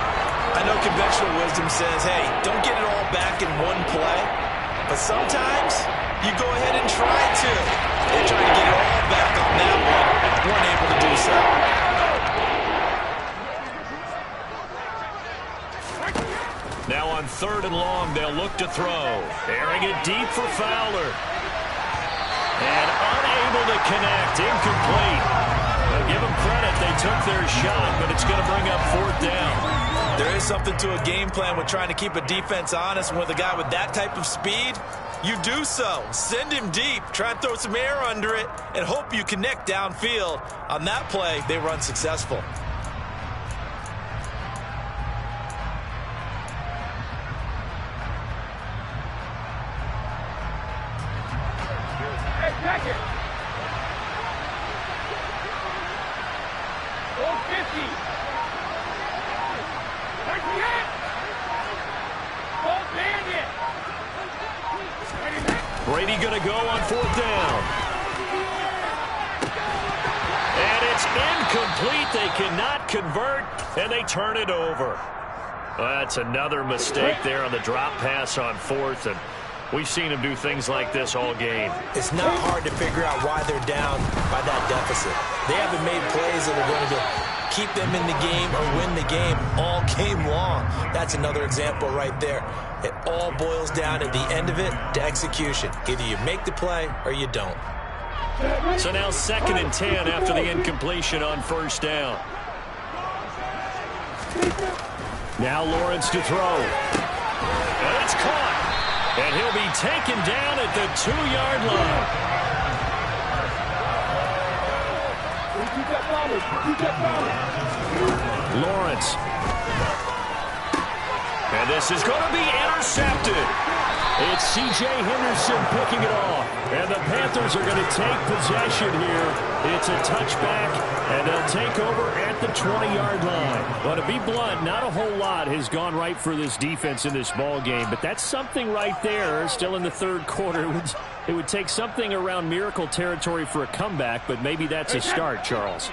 I know conventional wisdom says, hey, don't get it all back in one play. But sometimes you go ahead and try to. They try to get it all back on that one. Weren't able to do so. Now on 3rd and long, they'll look to throw. Airing it deep for Fowler. And unable to connect. Incomplete. Now give them credit. They took their shot, but it's going to bring up 4th down. There is something to a game plan with trying to keep a defense honest. And with a guy with that type of speed, you do so. Send him deep. Try and throw some air under it and hope you connect downfield. On that play, they were unsuccessful. Brady going to go on 4th down. And it's incomplete. They cannot convert, and they turn it over. Well, that's another mistake there on the drop pass on 4th, and we've seen them do things like this all game. It's not hard to figure out why they're down by that deficit. They haven't made plays that are going to keep them in the game or win the game all game long. That's another example right there. It all boils down at the end of it to execution. Either you make the play or you don't. So now 2nd and 10 after the incompletion on 1st down. Now Lawrence to throw. And it's caught. And he'll be taken down at the 2-yard line. Lawrence. And this is going to be intercepted. It's C.J. Henderson picking it off. And the Panthers are going to take possession here. It's a touchback, and they'll take over at the 20-yard line. But to be blunt, not a whole lot has gone right for this defense in this ball game. But that's something right there. Still in the third quarter. It would take something around miracle territory for a comeback, but maybe that's a start, Charles.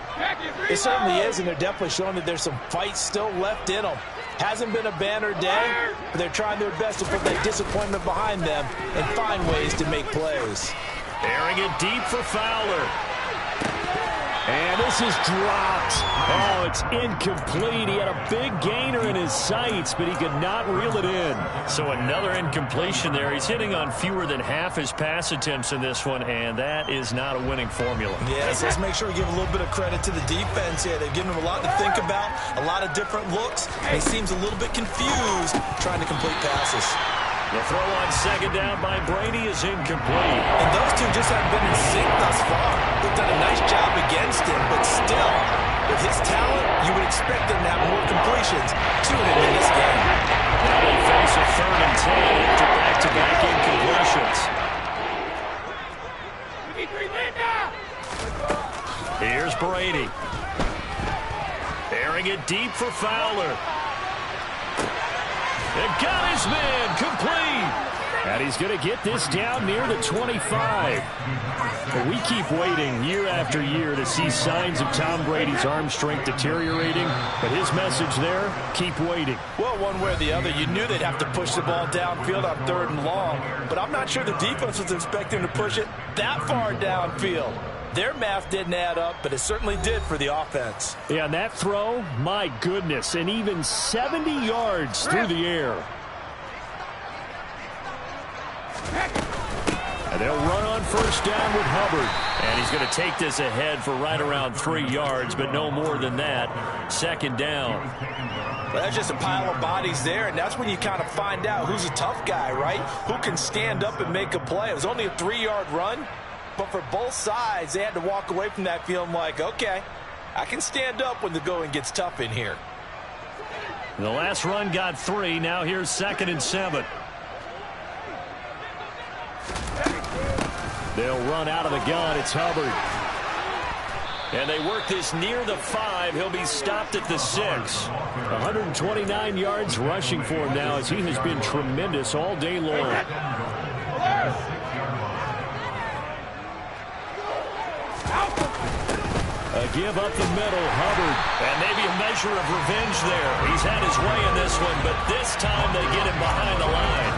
It certainly is, and they're definitely showing that there's some fight still left in them. Hasn't been a banner day, but they're trying their best to put that disappointment behind them and find ways to make plays. Airing it deep for Fowler. And this is dropped. Oh, it's incomplete. He had a big gainer in his sights, but he could not reel it in. So another incompletion there. He's hitting on fewer than half his pass attempts in this one, and that is not a winning formula. Yes, let's make sure we give a little bit of credit to the defense here. They've given him a lot to think about, a lot of different looks. He seems a little bit confused trying to complete passes. The throw on second down by Brady is incomplete. And those two just haven't been in sync thus far. They've done a nice job against him, but still, with his talent, you would expect them to have more completions to him in this game. Now they face a 3rd and 10 after back-to-back incompletions. Here's Brady. Airing it deep for Fowler. And got his man complete. And he's going to get this down near the 25. But we keep waiting year after year to see signs of Tom Brady's arm strength deteriorating. But his message there, keep waiting. Well, one way or the other, you knew they'd have to push the ball downfield on 3rd and long. But I'm not sure the defense was expecting to push it that far downfield. Their math didn't add up, but it certainly did for the offense. Yeah, and that throw, my goodness, and even 70 yards through the air. And they'll run on 1st down with Hubbard. And he's going to take this ahead for right around 3 yards, but no more than that. 2nd down. Well, that's just a pile of bodies there, and that's when you kind of find out who's a tough guy, right? Who can stand up and make a play. It was only a 3-yard run. But for both sides, they had to walk away from that feeling like, okay, I can stand up when the going gets tough in here. The last run got 3. Now here's 2nd and 7. They'll run out of the gun. It's Hubbard. And they work this near the 5. He'll be stopped at the 6. 129 yards rushing for him now as he has been tremendous all day long. A give up the middle, Hubbard. And maybe a measure of revenge there. He's had his way in this one, but this time they get him behind the line.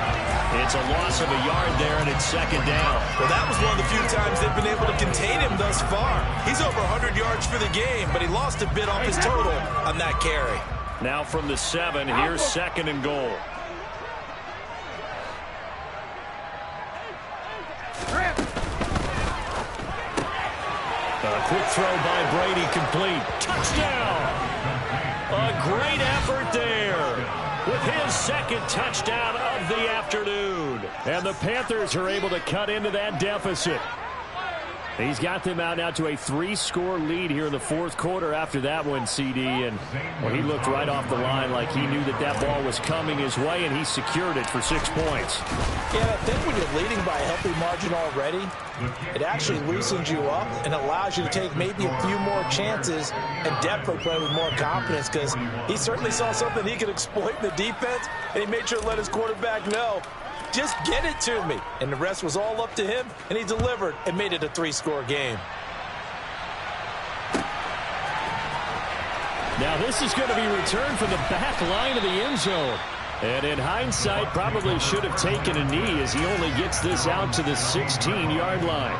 It's a loss of a yard there, and it's 2nd down. Well, that was one of the few times they've been able to contain him thus far. He's over 100 yards for the game, but he lost a bit off his total on that carry. Now from the 7, here's 2nd and goal. A quick throw by Brady, complete. Touchdown! A great effort there with his 2nd touchdown of the afternoon. And the Panthers are able to cut into that deficit. He's got them out now to a 3-score lead here in the 4th quarter after that one, CD. And well, he looked right off the line like he knew that that ball was coming his way, and he secured it for 6 points. Yeah, I think when you're leading by a healthy margin already, it actually loosens you up and allows you to take maybe a few more chances and definitely play with more confidence, because he certainly saw something he could exploit in the defense, and he made sure to let his quarterback know, just get it to me. And the rest was all up to him, and he delivered and made it a 3-score game. Now this is going to be returned from the back line of the end zone. And in hindsight, probably should have taken a knee as he only gets this out to the 16-yard line.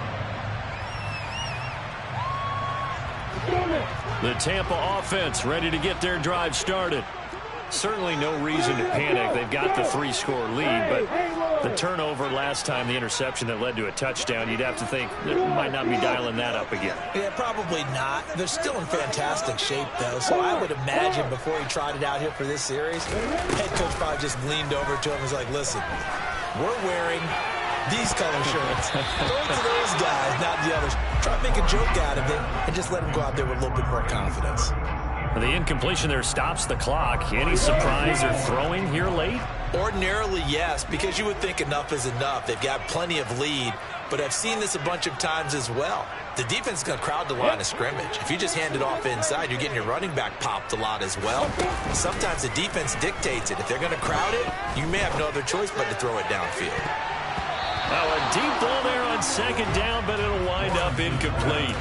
The Tampa offense ready to get their drive started. Certainly no reason to panic. They've got the 3-score lead, but the turnover last time, the interception that led to a touchdown, you'd have to think they might not be dialing that up again. Yeah, probably not. They're still in fantastic shape, though, so I would imagine before he tried it out here for this series, head coach probably just leaned over to him and was like, listen, we're wearing these color shirts. Throw it to those guys, not the others. Try to make a joke out of it and just let them go out there with a little bit more confidence. The incompletion there stops the clock. Any surprise or throwing here late? Ordinarily, yes, because you would think enough is enough. They've got plenty of lead, but I've seen this a bunch of times as well. The defense is going to crowd the line of scrimmage. If you just hand it off inside, you're getting your running back popped a lot as well. Sometimes the defense dictates it. If they're going to crowd it, you may have no other choice but to throw it downfield. Now a deep ball there on second down, but it'll wind up incomplete.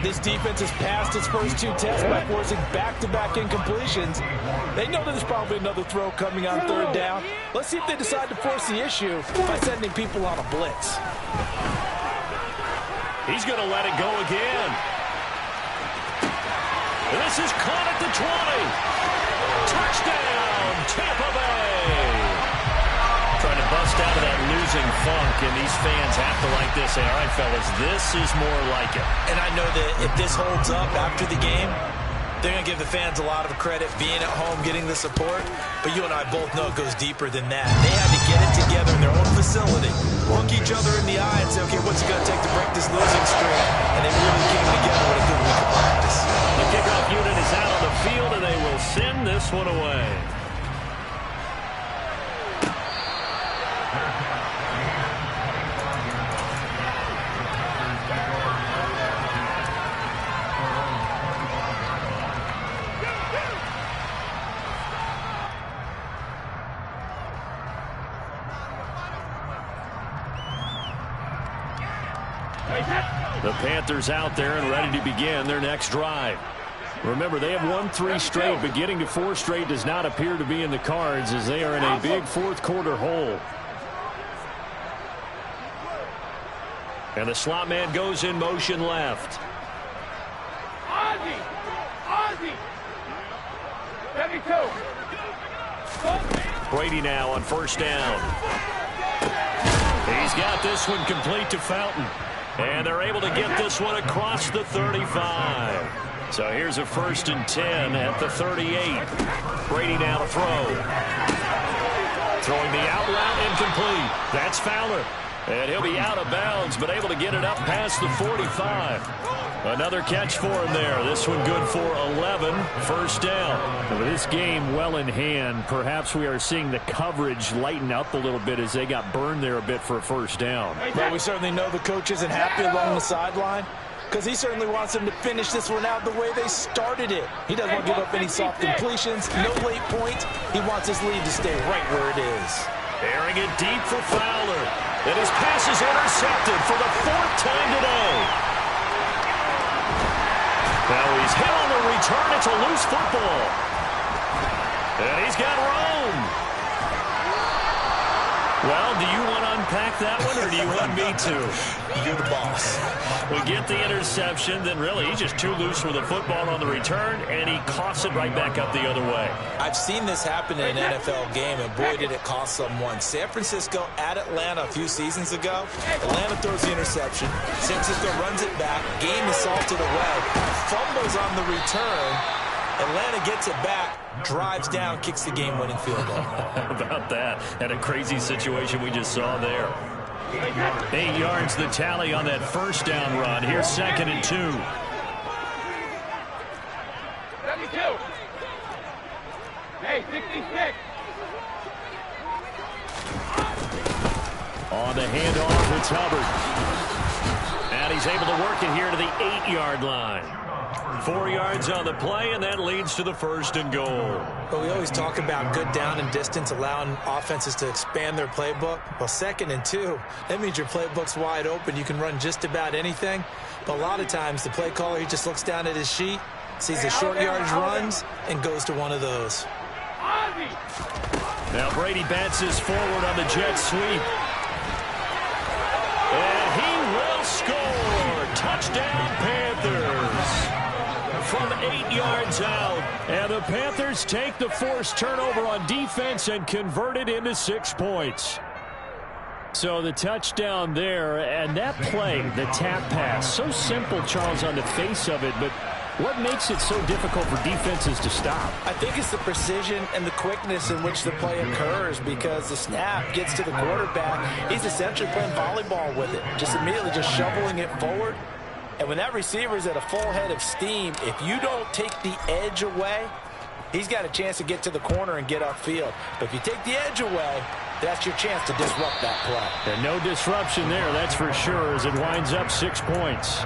This defense has passed its first 2 tests by forcing back-to-back incompletions. They know that there's probably another throw coming on third down. Let's see if they decide to force the issue by sending people on a blitz. He's going to let it go again. This is caught at the 20. Touchdown, Tampa Bay. Trying to bust out of that losing funk, and these fans have to like this. Say, all right, fellas, this is more like it. And I know that if this holds up after the game, they're going to give the fans a lot of credit being at home, getting the support. But you and I both know it goes deeper than that. They had to get it together in their own facility, look each other in the eye and say, okay, what's it going to take to break this losing streak? And they really came together with a good week of practice. The kickoff unit is out on the field, and they will send this one away. The Panthers out there and ready to begin their next drive. Remember, they have won 3 straight, but getting to 4 straight does not appear to be in the cards as they are in a big fourth quarter hole. And the slot man goes in motion left. Ozzie! 72! Brady now on first down. He's got this one complete to Fountain. And they're able to get this one across the 35. So here's a 1st and 10 at the 38. Brady now to throw. Throwing the out route incomplete. That's Fowler. And he'll be out of bounds, but able to get it up past the 45. Another catch for him there. This one good for 11. First down. And with this game well in hand, perhaps we are seeing the coverage lighten up a little bit as they got burned there a bit for a first down. Well, we certainly know the coach isn't happy along the sideline because he certainly wants them to finish this one out the way they started it. He doesn't want to give up any soft completions, no late points. He wants his lead to stay right where it is. Airing it deep for Fowler. And his pass is intercepted for the 4th time today. Now he's hit on the return. It's a loose football. And he's got Rome. Well, do you want to unpack that one, or do you want me to? You're the boss. We get the interception, then really he's just too loose with the football on the return, and he coughs it right back up the other way. I've seen this happen in an NFL game, and boy, did it cost someone. San Francisco at Atlanta a few seasons ago. Atlanta throws the interception. San Francisco runs it back. Game is salted away. Fumbles on the return. Atlanta gets it back, drives down, kicks the game-winning field goal. How about that? And a crazy situation we just saw there. 8 yards the tally on that first down run. Here's 2nd and 2. 72! Hey, 66! On the handoff, it's Hubbard. And he's able to work it here to the 8-yard line. 4 yards on the play, and that leads to the 1st and goal. But we always talk about good down and distance, allowing offenses to expand their playbook. Well, 2nd and 2, that means your playbook's wide open. You can run just about anything. But a lot of times, the play caller, he just looks down at his sheet, sees the short yardage runs, and goes to one of those. Now Brady bounces forward on the jet sweep. And he will score. Touchdown, Panthers. From 8 yards out. And the Panthers take the forced turnover on defense and convert it into 6 points. So the touchdown there, and that play, the tap pass, so simple, Charles, on the face of it, but what makes it so difficult for defenses to stop? I think it's the precision and the quickness in which the play occurs, because the snap gets to the quarterback. He's essentially playing volleyball with it, just immediately just shoveling it forward. And when that receiver's at a full head of steam, if you don't take the edge away, he's got a chance to get to the corner and get upfield. But if you take the edge away, that's your chance to disrupt that play. And no disruption there, that's for sure, as it winds up 6 points.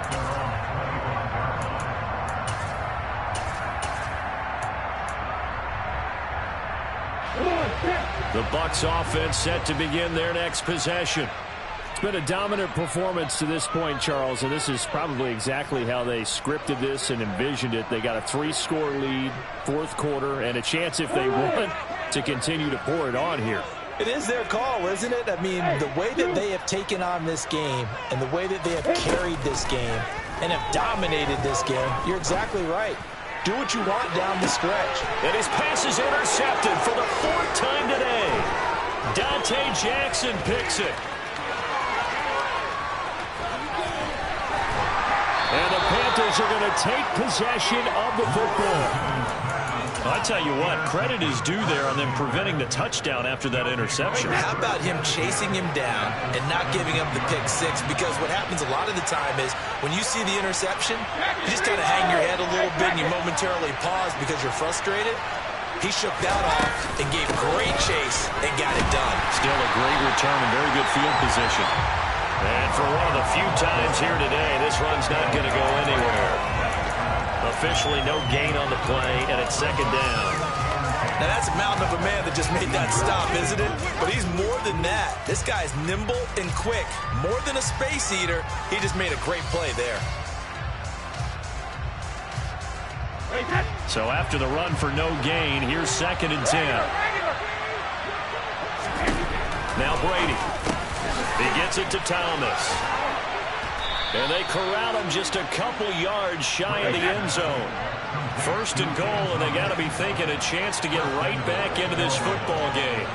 The Bucs offense set to begin their next possession. It's been a dominant performance to this point, Charles, and this is probably exactly how they scripted this and envisioned it. They got a 3-score lead, fourth quarter, and a chance, if they want, to continue to pour it on here. It is their call, isn't it? I mean, the way that they have taken on this game and the way that they have carried this game and have dominated this game, you're exactly right. Do what you want down the stretch. And his pass is intercepted for the 4th time today. Dante Jackson picks it. And the Panthers are going to take possession of the football. I tell you what, credit is due there on them preventing the touchdown after that interception. How about him chasing him down and not giving up the pick six? Because what happens a lot of the time is when you see the interception, you just kind of hang your head a little bit and you momentarily pause because you're frustrated. He shook that off and gave great chase and got it done. Still a great return and very good field position. And for one of the few times here today, this run's not going to go anywhere. Officially no gain on the play, and it's 2nd down. Now that's a mountain of a man that just made that stop, isn't it? But he's more than that. This guy's nimble and quick. More than a space eater, he just made a great play there. So after the run for no gain, here's 2nd and 10. Now Brady. He gets it to Thomas. And they corral him just a couple yards shy of the end zone. 1st and goal, and they got to be thinking a chance to get right back into this football game.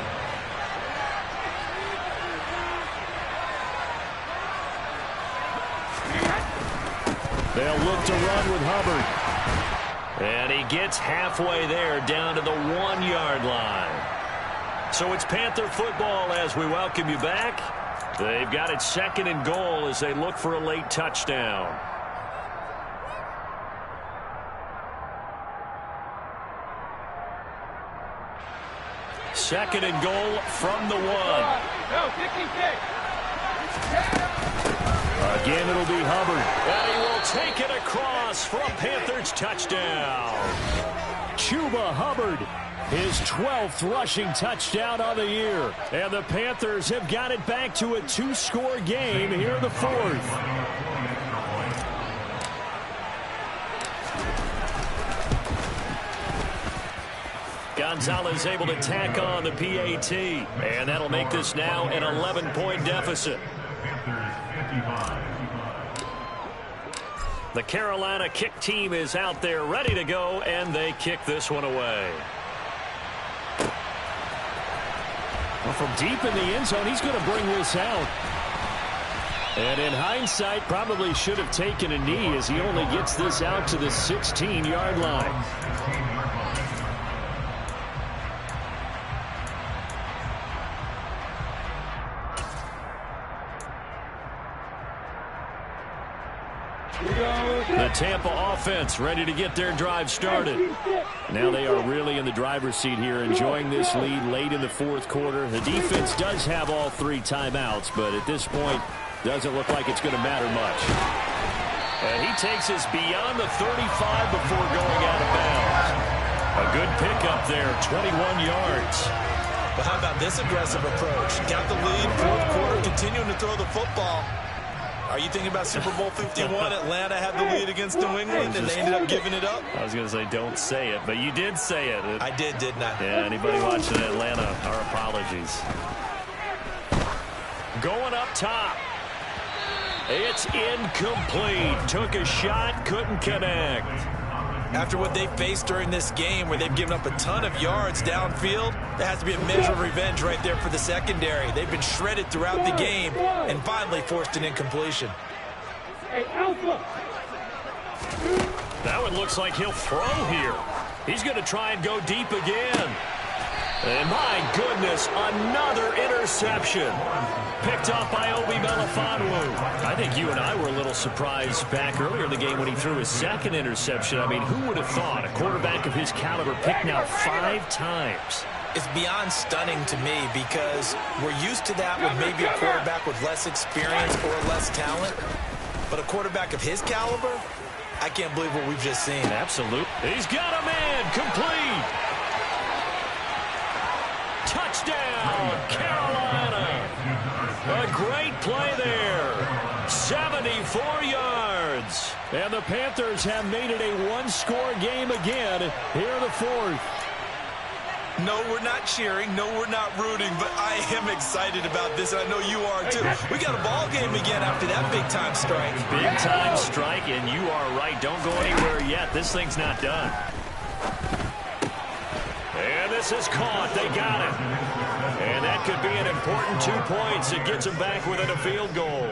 They'll look to run with Hubbard. And he gets halfway there down to the 1-yard line. So it's Panther football as we welcome you back. They've got it 2nd and goal as they look for a late touchdown. Second and goal from the 1. No, 66. Again, it'll be Hubbard. And he will take it across for a Panthers touchdown. Chuba Hubbard, his 12th rushing touchdown on the year. And the Panthers have got it back to a 2-score game here in the 4th. Gonzalez able to tack on the PAT. And that'll make this now an 11-point deficit. The Carolina kick team is out there ready to go, and they kick this one away. Well, from deep in the end zone, he's going to bring this out. And in hindsight, probably should have taken a knee as he only gets this out to the 16-yard line. The Tampa offense ready to get their drive started. Now they are really in the driver's seat here, enjoying this lead late in the 4th quarter. The defense does have all 3 timeouts, but at this point, doesn't look like it's going to matter much. And he takes us beyond the 35 before going out of bounds. A good pickup there, 21 yards. But how about this aggressive approach? Got the lead, 4th quarter, continuing to throw the football. Are you thinking about Super Bowl 51? Atlanta had the lead against New England, and they ended up giving it up? I was going to say don't say it, but you did say it. I did, didn't I? Yeah, anybody watching Atlanta, our apologies. Going up top. It's incomplete. Took a shot, couldn't connect. After what they faced during this game where they've given up a ton of yards downfield, there has to be a measure of revenge right there for the secondary. They've been shredded throughout the game and finally forced an incompletion. That one looks like he'll throw here. He's going to try and go deep again. And my goodness, another interception. Picked off by Obi Melifonwu. I think you and I were a little surprised back earlier in the game when he threw his second interception. I mean, who would have thought a quarterback of his caliber picked now 5 times? It's beyond stunning to me because we're used to that with maybe a quarterback with less experience or less talent. But a quarterback of his caliber, I can't believe what we've just seen. Absolutely. He's got a man complete. Touchdown, Carolina. A great play there. 74 yards. And the Panthers have made it a one-score game again here in the fourth. No, we're not cheering. No, we're not rooting. But I am excited about this, and I know you are too. We got a ball game again after that big-time strike. Big-time strike, and you are right. Don't go anywhere yet. This thing's not done. And this is caught. They got it. And that could be an important 2 points. It gets them back within a field goal.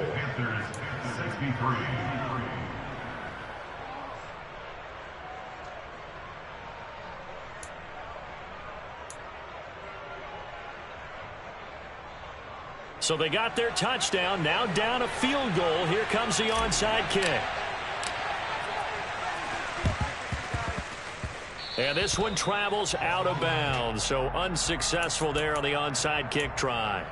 So they got their touchdown. Now down a field goal. Here comes the onside kick. And this one travels out of bounds. So unsuccessful there on the onside kick try.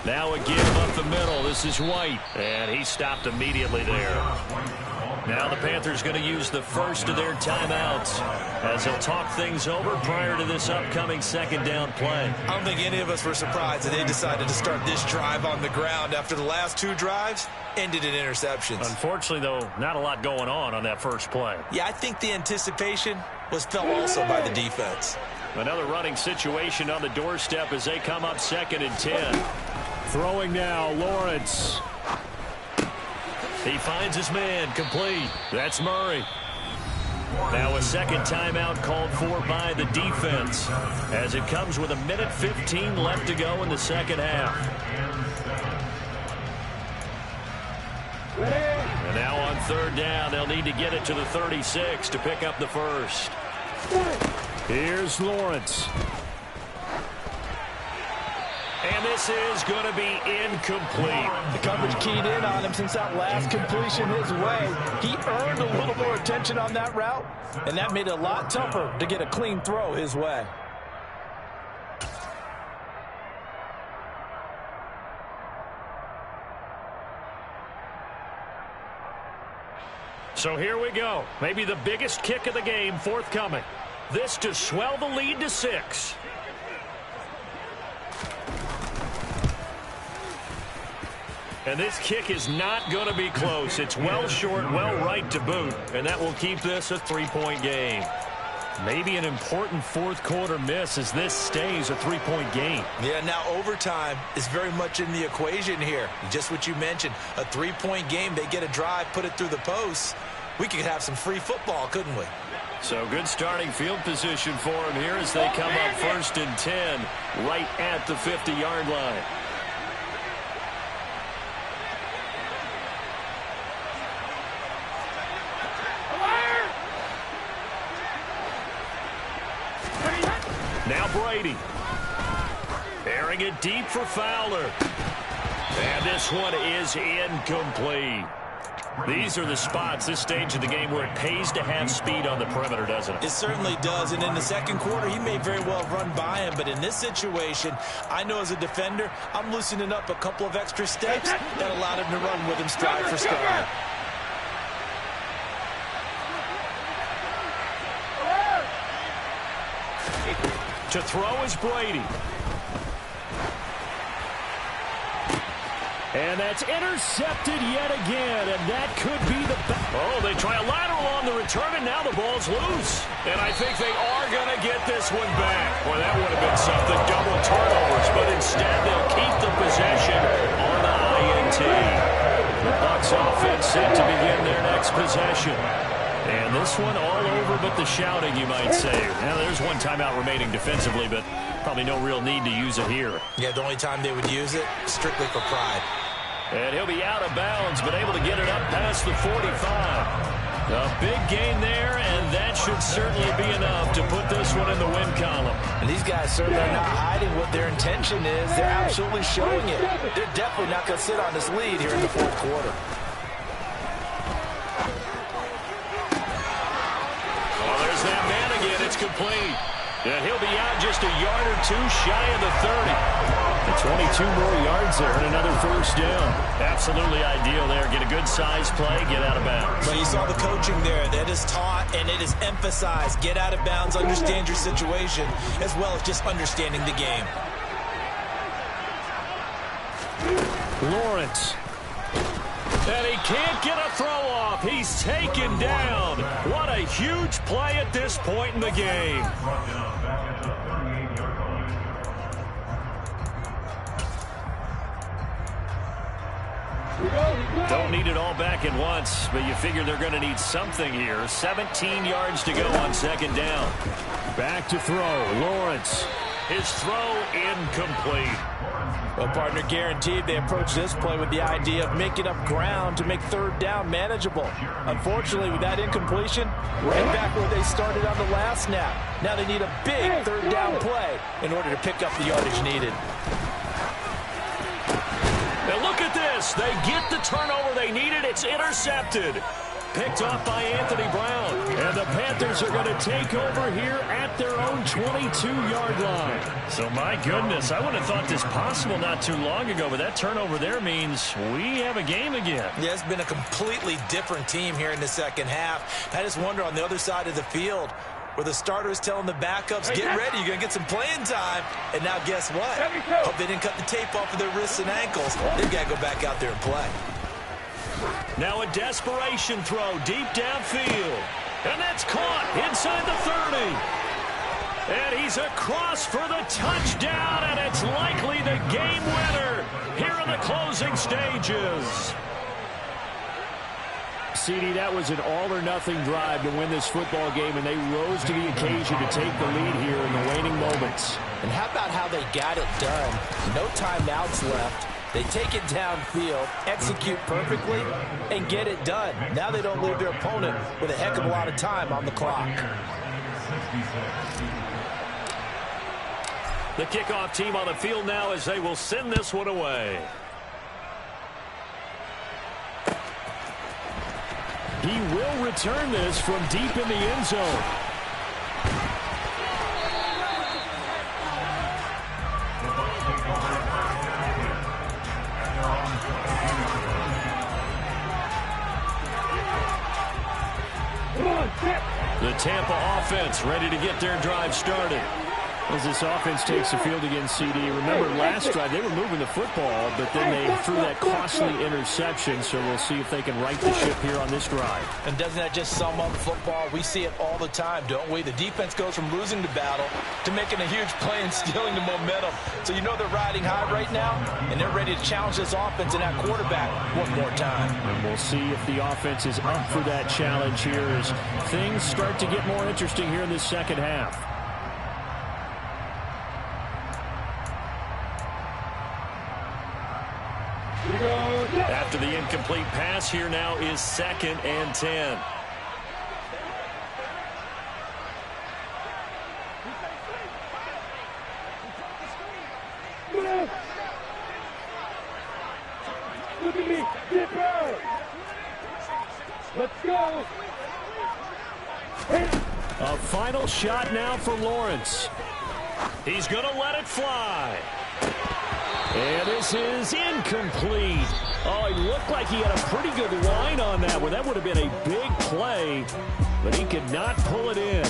Now a give up the middle. This is White. And he stopped immediately there. Now the Panthers going to use the first of their timeouts as they'll talk things over prior to this upcoming second down play. I don't think any of us were surprised that they decided to start this drive on the ground after the last 2 drives ended in interceptions. Unfortunately, though, not a lot going on that first play. Yeah, I think the anticipation was felt also by the defense. Another running situation on the doorstep as they come up 2nd and 10. Throwing now, Lawrence. He finds his man, complete. That's Murray. Now a second timeout called for by the defense as it comes with 1:15 left to go in the second half. And now on 3rd down, they'll need to get it to the 36 to pick up the first. Here's Lawrence. And this is going to be incomplete. The coverage keyed in on him since that last completion his way. He earned a little more attention on that route, and that made it a lot tougher to get a clean throw his way. So here we go. Maybe the biggest kick of the game forthcoming. This to swell the lead to 6. And this kick is not going to be close. It's well short, well right to boot. And that will keep this a 3-point game. Maybe an important fourth quarter miss as this stays a 3-point game. Yeah, now overtime is very much in the equation here. Just what you mentioned, a 3-point game. They get a drive, put it through the posts. We could have some free football, couldn't we? So good starting field position for them here as they come up 1st and 10 right at the 50-yard line. Now Brady. Airing it deep for Fowler. And this one is incomplete. These are the spots, this stage of the game, where it pays to have speed on the perimeter, doesn't it? It certainly does. And in the second quarter, he may very well run by him. But in this situation, I know as a defender, I'm loosening up a couple of extra steps that allowed him to run with him stride for stride. To throw is Brady. And that's intercepted yet again, and that could be the... Oh, they try a lateral on the return, and now the ball's loose. And I think they are going to get this one back. Well, that would have been something, double turnovers, but instead they'll keep the possession on the INT. The Bucs offense set to begin their possession. And this one all over but the shouting, you might say. Now, there's one timeout remaining defensively, but probably no real need to use it here. Yeah, the only time they would use it, strictly for pride. And he'll be out of bounds, but able to get it up past the 45. A big gain there, and that should certainly be enough to put this one in the win column. And these guys certainly are not hiding what their intention is. They're absolutely showing it. They're definitely not going to sit on this lead here in the fourth quarter. Oh, there's that man again. It's complete. And he'll be out just a yard or two shy of the 30. And 22 more yards there and another first down. Absolutely ideal there. Get a good size play, get out of bounds. But you saw the coaching there. That is taught and it is emphasized. Get out of bounds, understand your situation, as well as just understanding the game. Lawrence. And he can't get a throw off. He's taken down. What a huge play at this point in the game. Don't need it all back at once, but you figure they're going to need something here. 17 yards to go on second down. Back to throw. Lawrence. His throw incomplete. Well, partner, guaranteed they approach this play with the idea of making up ground to make third down manageable. Unfortunately, with that incompletion, right back where they started on the last snap. Now they need a big third down play in order to pick up the yardage needed. Now look at this. They get the turnover they needed. It's intercepted. Picked off by Anthony Brown. And the Panthers are going to take over here at their own 22-yard line. So, my goodness, I would have thought this possible not too long ago, but that turnover there means we have a game again. Yeah, it's been a completely different team here in the second half. I just wonder on the other side of the field, where the starters telling the backups, get ready, you're going to get some playing time. And now guess what? Hope they didn't cut the tape off of their wrists and ankles. They've got to go back out there and play. Now a desperation throw deep downfield. And that's caught inside the 30. And he's across for the touchdown, and it's likely the game winner here in the closing stages. CD, that was an all-or-nothing drive to win this football game, and they rose to the occasion to take the lead here in the waning moments. And how about how they got it done? No timeouts left. They take it downfield, execute perfectly, and get it done. Now they don't leave their opponent with a heck of a lot of time on the clock. The kickoff team on the field now as they will send this one away. He will return this from deep in the end zone. The Tampa offense ready to get their drive started. As this offense takes the field against CD, remember last drive they were moving the football, but then they threw that costly interception, so we'll see if they can right the ship here on this drive. And doesn't that just sum up football? We see it all the time, don't we? The defense goes from losing the battle to making a huge play and stealing the momentum. So you know they're riding high right now, and they're ready to challenge this offense and that quarterback one more time. And we'll see if the offense is up for that challenge here as things start to get more interesting here in the second half. After the incomplete pass, here now is 2nd and 10. Look at me, get out. Let's go. A final shot now for Lawrence. He's going to let it fly. And this is incomplete. Oh, he looked like he had a pretty good line on that one. That would have been a big play, but he could not pull it in.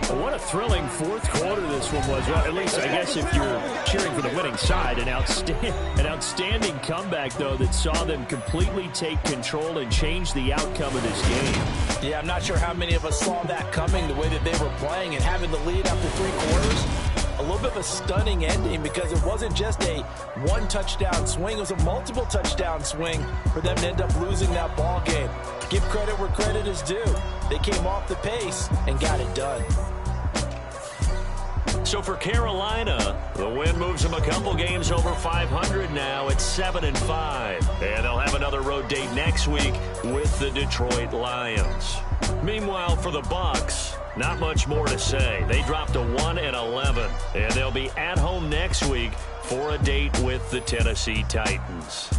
Well, what a thrilling fourth quarter this one was. Well, at least, I guess, if you're cheering for the winning side. An outstanding comeback, though, that saw them completely take control and change the outcome of this game. Yeah, I'm not sure how many of us saw that coming, the way that they were playing and having the lead after 3 quarters. a little bit of a stunning ending because it wasn't just a one-touchdown swing. It was a multiple touchdown swing for them to end up losing that ball game. Give credit where credit is due. They came off the pace and got it done. So for Carolina, the win moves them a couple games over 500 now. It's 7-5. And they'll have another road date next week with the Detroit Lions. Meanwhile, for the Bucs, not much more to say. They dropped to 1-11, and they'll be at home next week for a date with the Tennessee Titans.